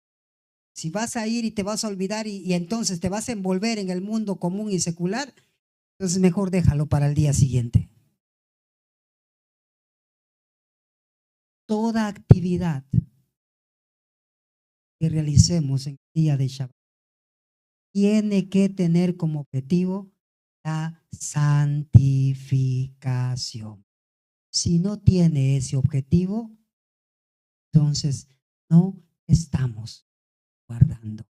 Si vas a ir y te vas a olvidar y entonces te vas a envolver en el mundo común y secular, entonces mejor déjalo para el día siguiente. Toda actividad que realicemos en el día de Shabbat tiene que tener como objetivo la santificación. Si no tiene ese objetivo, entonces no estamos guardando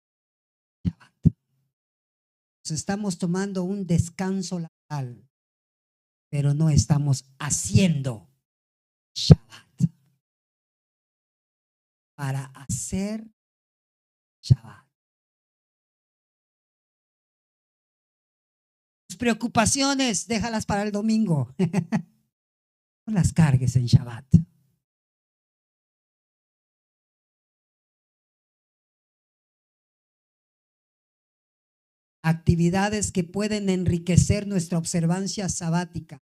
Shabbat. Entonces estamos tomando un descanso laboral, pero no estamos haciendo Shabbat. Para hacer Shabbat. Tus preocupaciones, déjalas para el domingo. No las cargues en Shabbat. Actividades que pueden enriquecer nuestra observancia sabática.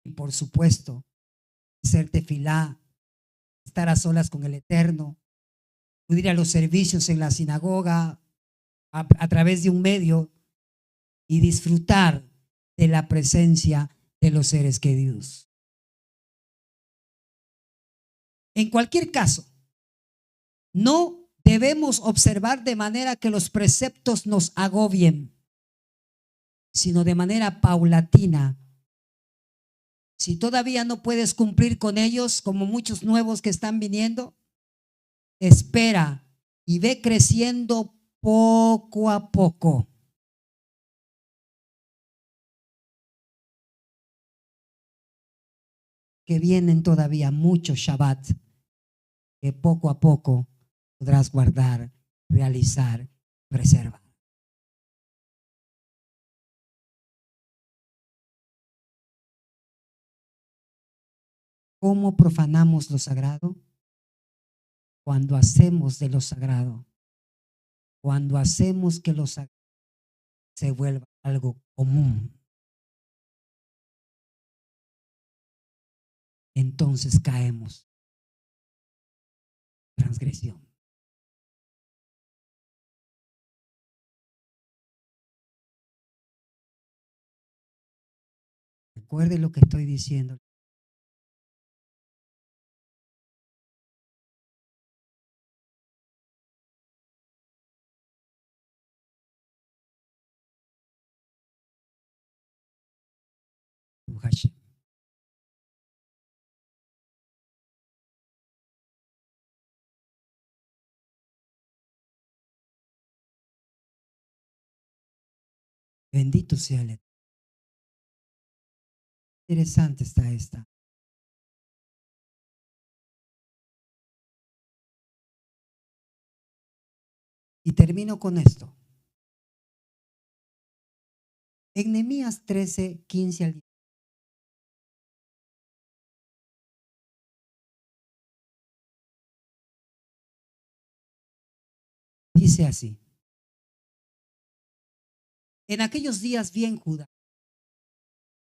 Y por supuesto, hacer tefilá, estar a solas con el Eterno, acudir a los servicios en la sinagoga a través de un medio y disfrutar de la presencia de los seres queridos. En cualquier caso, no debemos observar de manera que los preceptos nos agobien, sino de manera paulatina. Si todavía no puedes cumplir con ellos, como muchos nuevos que están viniendo, espera y ve creciendo poco a poco. Que vienen todavía muchos Shabbat que poco a poco podrás guardar, realizar, preservar. ¿Cómo profanamos lo sagrado? Cuando hacemos de lo sagrado, cuando hacemos que lo sagrado se vuelva algo común, entonces caemos en transgresión. Recuerde lo que estoy diciendo. Hashem. Bendito sea el Eterno. Interesante está esta. Y termino con esto. En Nehemías 13, 15 al 10. Dice así. En aquellos días vi en Judá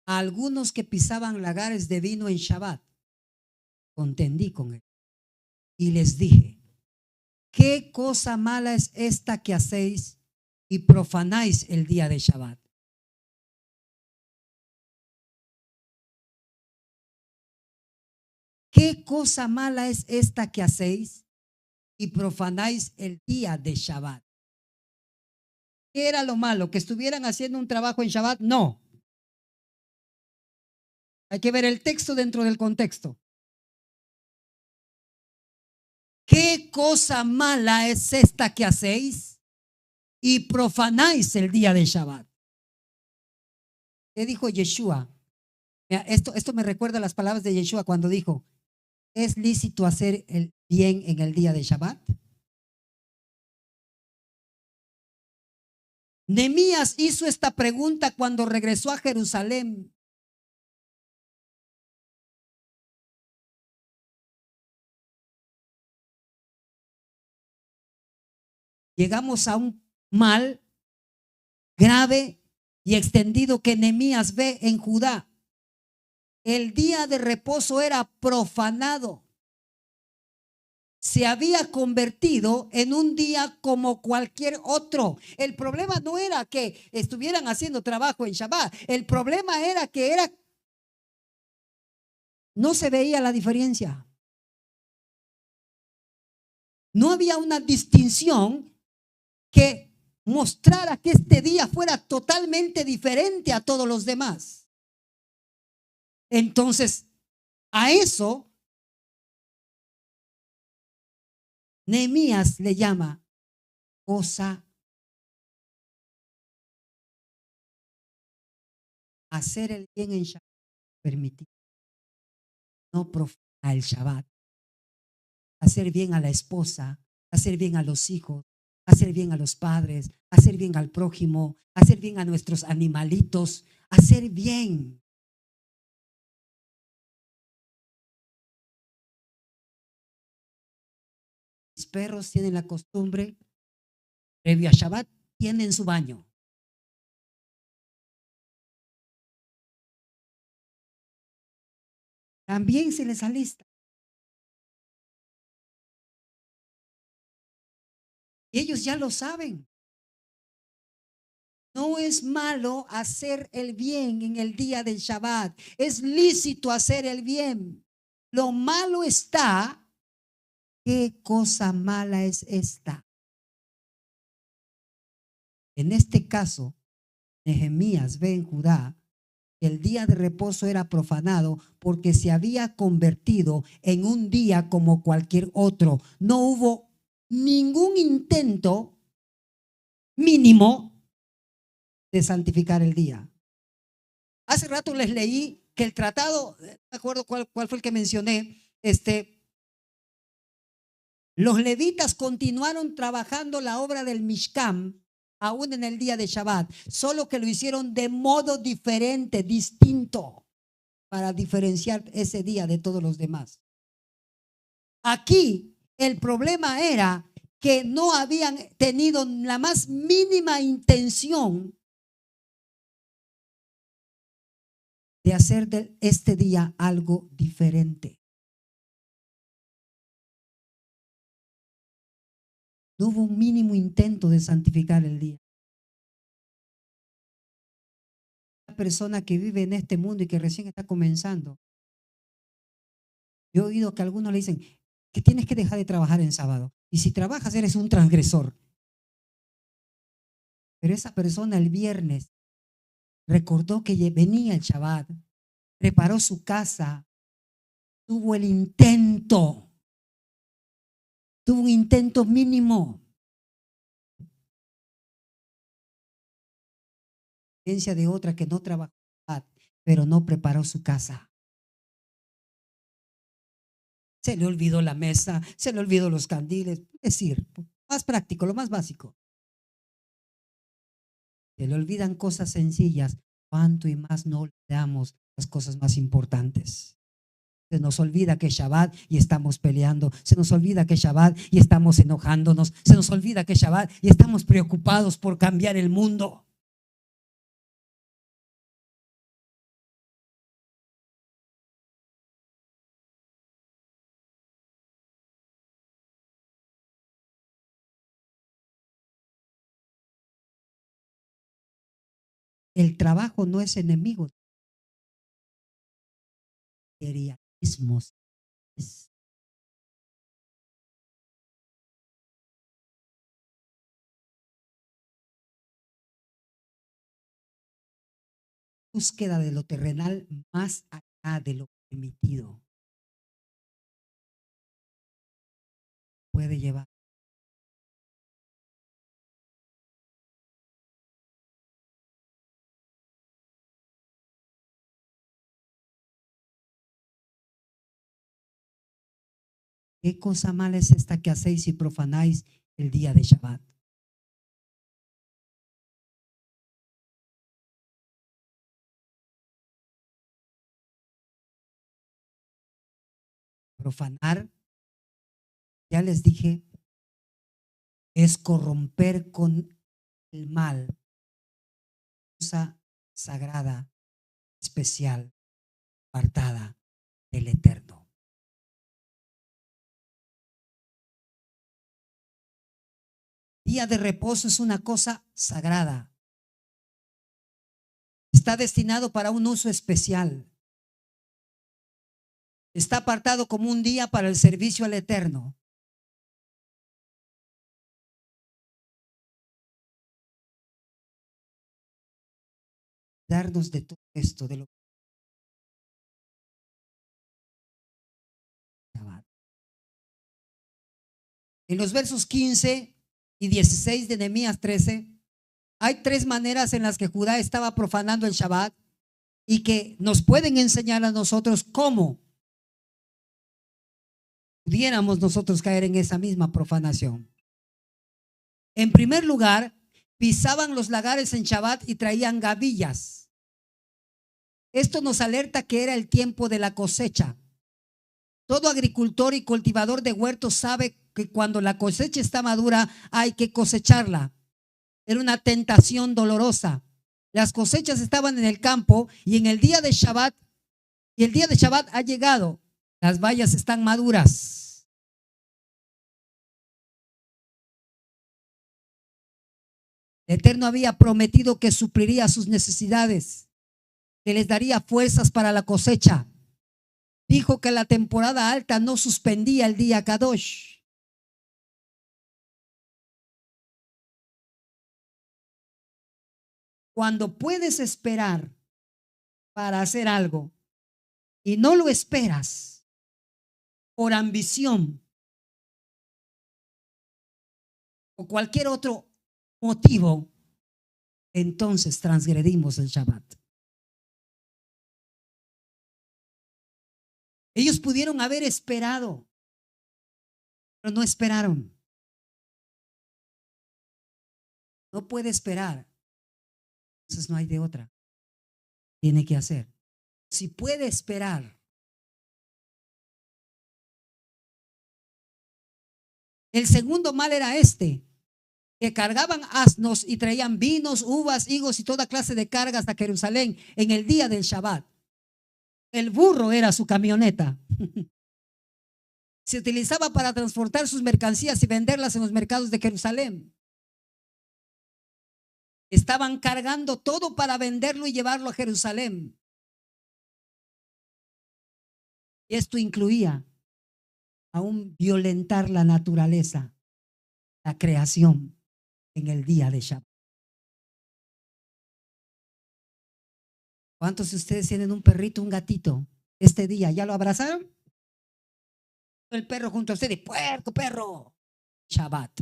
a algunos que pisaban lagares de vino en Shabbat. Contendí con él y les dije, ¿qué cosa mala es esta que hacéis y profanáis el día de Shabbat? ¿Qué cosa mala es esta que hacéis y profanáis el día de Shabbat? ¿Qué era lo malo? ¿Que estuvieran haciendo un trabajo en Shabbat? No. Hay que ver el texto dentro del contexto. ¿Qué cosa mala es esta que hacéis y profanáis el día de Shabbat? ¿Qué dijo Yeshua? Esto me recuerda a las palabras de Yeshua cuando dijo, ¿es lícito hacer el bien en el día de Shabbat? Nehemías hizo esta pregunta cuando regresó a Jerusalén. Llegamos a un mal grave y extendido que Nehemías ve en Judá. El día de reposo era profanado. Se había convertido en un día como cualquier otro. El problema no era que estuvieran haciendo trabajo en Shabbat. El problema era que no se veía la diferencia. No había una distinción que mostrara que este día fuera totalmente diferente a todos los demás. Entonces, a eso Nehemías le llama cosa, hacer el bien en Shabbat, permitir, no profanar el Shabbat, hacer bien a la esposa, hacer bien a los hijos, hacer bien a los padres, hacer bien al prójimo, hacer bien a nuestros animalitos, hacer bien. Mis perros tienen la costumbre, previo a Shabbat, tienen su baño. También se les alista. Y ellos ya lo saben. No es malo hacer el bien en el día del Shabbat. Es lícito hacer el bien. Lo malo está, ¿qué cosa mala es esta? En este caso, Nehemías ve en Judá que el día de reposo era profanado porque se había convertido en un día como cualquier otro. No hubo ningún intento mínimo de santificar el día. Hace rato les leí que el tratado, no me acuerdo cuál fue el que mencioné, los levitas continuaron trabajando la obra del Mishkan aún en el día de Shabbat, solo que lo hicieron de modo diferente, distinto, para diferenciar ese día de todos los demás. Aquí el problema era que no habían tenido la más mínima intención de hacer de este día algo diferente. No hubo un mínimo intento de santificar el día. Una persona que vive en este mundo y que recién está comenzando. Yo he oído que algunos le dicen que tienes que dejar de trabajar en sábado. Y si trabajas eres un transgresor. Pero esa persona el viernes recordó que venía el Shabbat, preparó su casa, tuvo el intento, tuvo un intento mínimo. De otra que no trabajó, pero no preparó su casa. Se le olvidó la mesa, se le olvidó los candiles, es decir, más práctico, lo más básico. Se le olvidan cosas sencillas, cuánto y más no olvidamos las cosas más importantes. Se nos olvida que es Shabbat y estamos peleando. Se nos olvida que es Shabbat y estamos enojándonos. Se nos olvida que es Shabbat y estamos preocupados por cambiar el mundo. El trabajo no es enemigo. Materialismos. Búsqueda de lo terrenal más allá de lo permitido puede llevar. ¿Qué cosa mala es esta que hacéis y profanáis el día de Shabbat? Profanar, ya les dije, es corromper con el mal, cosa sagrada, especial, apartada del Eterno. Día de reposo es una cosa sagrada. Está destinado para un uso especial. Está apartado como un día para el servicio al Eterno. Darnos de todo esto, de lo que en los versos 15 y 16 de Nehemías 13, hay tres maneras en las que Judá estaba profanando el Shabbat y que nos pueden enseñar a nosotros cómo pudiéramos nosotros caer en esa misma profanación. En primer lugar, pisaban los lagares en Shabbat y traían gavillas. Esto nos alerta que era el tiempo de la cosecha. Todo agricultor y cultivador de huertos sabe que cuando la cosecha está madura hay que cosecharla. Era una tentación dolorosa. Las cosechas estaban en el campo y en el día de Shabbat, y el día de Shabbat ha llegado. Las bayas están maduras. El Eterno había prometido que supliría sus necesidades, que les daría fuerzas para la cosecha. Dijo que la temporada alta no suspendía el día Kadosh. Cuando puedes esperar para hacer algo y no lo esperas por ambición o cualquier otro motivo, entonces transgredimos el Shabbat. Ellos pudieron haber esperado, pero no esperaron. No puede esperar, entonces no hay de otra. Tiene que hacer. Si puede esperar, el segundo mal era este, que cargaban asnos y traían vinos, uvas, higos y toda clase de cargas a Jerusalén en el día del Shabbat. El burro era su camioneta. Se utilizaba para transportar sus mercancías y venderlas en los mercados de Jerusalén. Estaban cargando todo para venderlo y llevarlo a Jerusalén. Y esto incluía aún violentar la naturaleza, la creación en el día de Shabbat. ¿Cuántos de ustedes tienen un perrito, un gatito? Este día, ¿ya lo abrazaron? El perro junto a ustedes, puerco perro. Shabbat.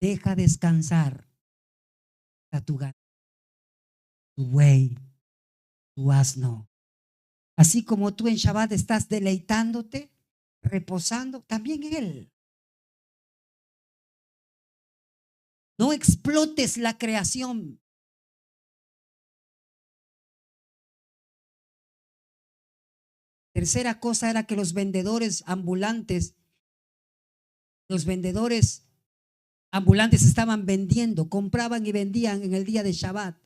Deja descansar a tu gato, tu buey, tu asno. Así como tú en Shabbat estás deleitándote, reposando, también él. No explotes la creación. Tercera cosa era que los vendedores ambulantes estaban vendiendo, compraban y vendían en el día de Shabbat.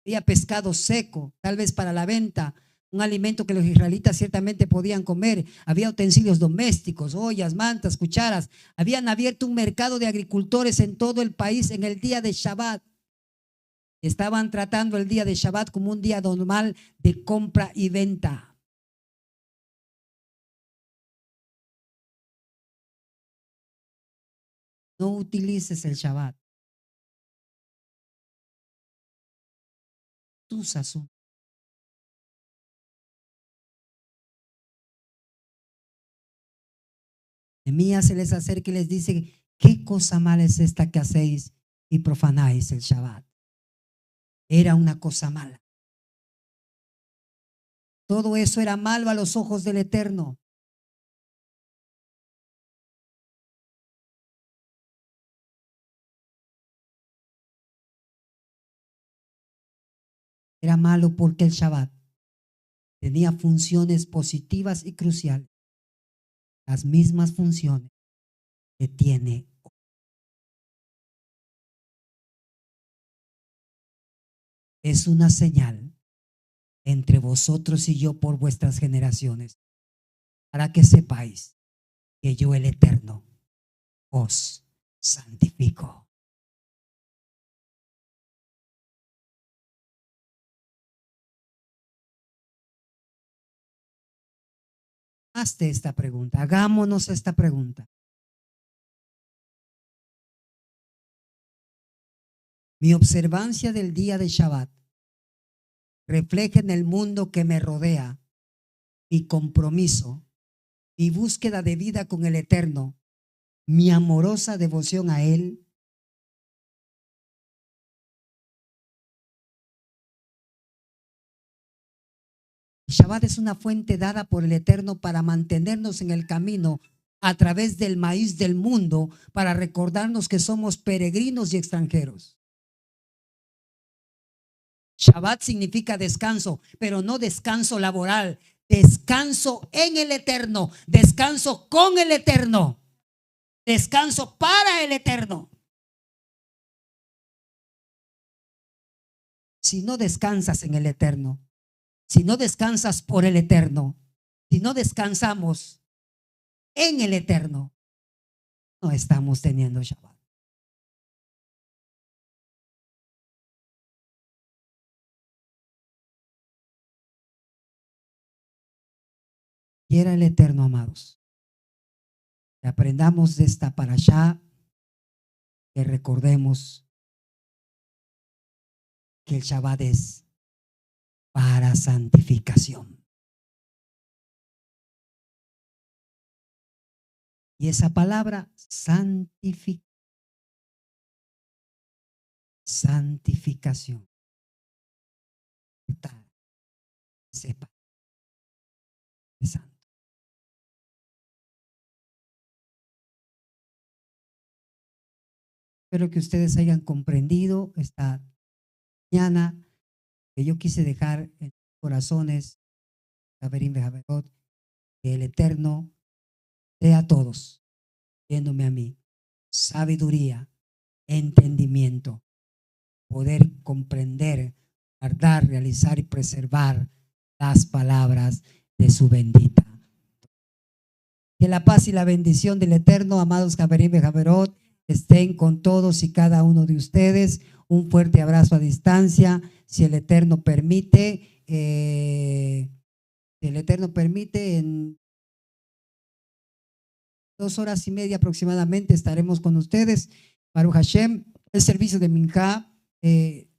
Había pescado seco, tal vez para la venta, un alimento que los israelitas ciertamente podían comer. Había utensilios domésticos, ollas, mantas, cucharas. Habían abierto un mercado de agricultores en todo el país en el día de Shabbat. Estaban tratando el día de Shabbat como un día normal de compra y venta. No utilices el Shabbat. Tu sazón. Nehemías se les acerca y les dice: ¿qué cosa mala es esta que hacéis y profanáis el Shabbat? Era una cosa mala. Todo eso era malo a los ojos del Eterno. Era malo porque el Shabbat tenía funciones positivas y cruciales, las mismas funciones que tiene hoy. Es una señal entre vosotros y yo por vuestras generaciones, para que sepáis que yo, el Eterno, os santifico. Hazte esta pregunta, hagámonos esta pregunta. Mi observancia del día de Shabbat refleja en el mundo que me rodea mi compromiso, mi búsqueda de vida con el Eterno, mi amorosa devoción a Él. Shabbat es una fuente dada por el Eterno para mantenernos en el camino a través del maíz del mundo, para recordarnos que somos peregrinos y extranjeros. Shabbat significa descanso, pero no descanso laboral, descanso en el Eterno, descanso con el Eterno, descanso para el Eterno. Si no descansas en el Eterno, si no descansas por el Eterno, si no descansamos en el Eterno, no estamos teniendo Shabbat. Quiera el Eterno, amados, que aprendamos de esta parashá, que recordemos que el Shabbat es para santificación. Y esa palabra, santificación. Sepa, es santo. Espero que ustedes hayan comprendido esta mañana que yo quise dejar en sus corazones, que el Eterno dé a todos, viéndome a mí, sabiduría, entendimiento, poder comprender, guardar, realizar y preservar las palabras de su bendita. Que la paz y la bendición del Eterno, amados Javerim y Javerot, estén con todos y cada uno de ustedes. Un fuerte abrazo a distancia. Si el Eterno permite, en 2 horas y media aproximadamente estaremos con ustedes. Baruch Hashem, el servicio de Minjá, si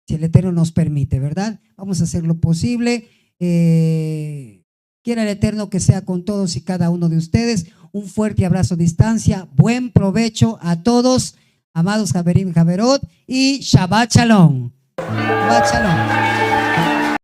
el Eterno nos permite, ¿verdad? Vamos a hacer lo posible. Quiera el Eterno que sea con todos y cada uno de ustedes. Un fuerte abrazo a distancia. Buen provecho a todos, amados Javerim y Javerot, y Shabbat Shalom. Shabbat Shalom.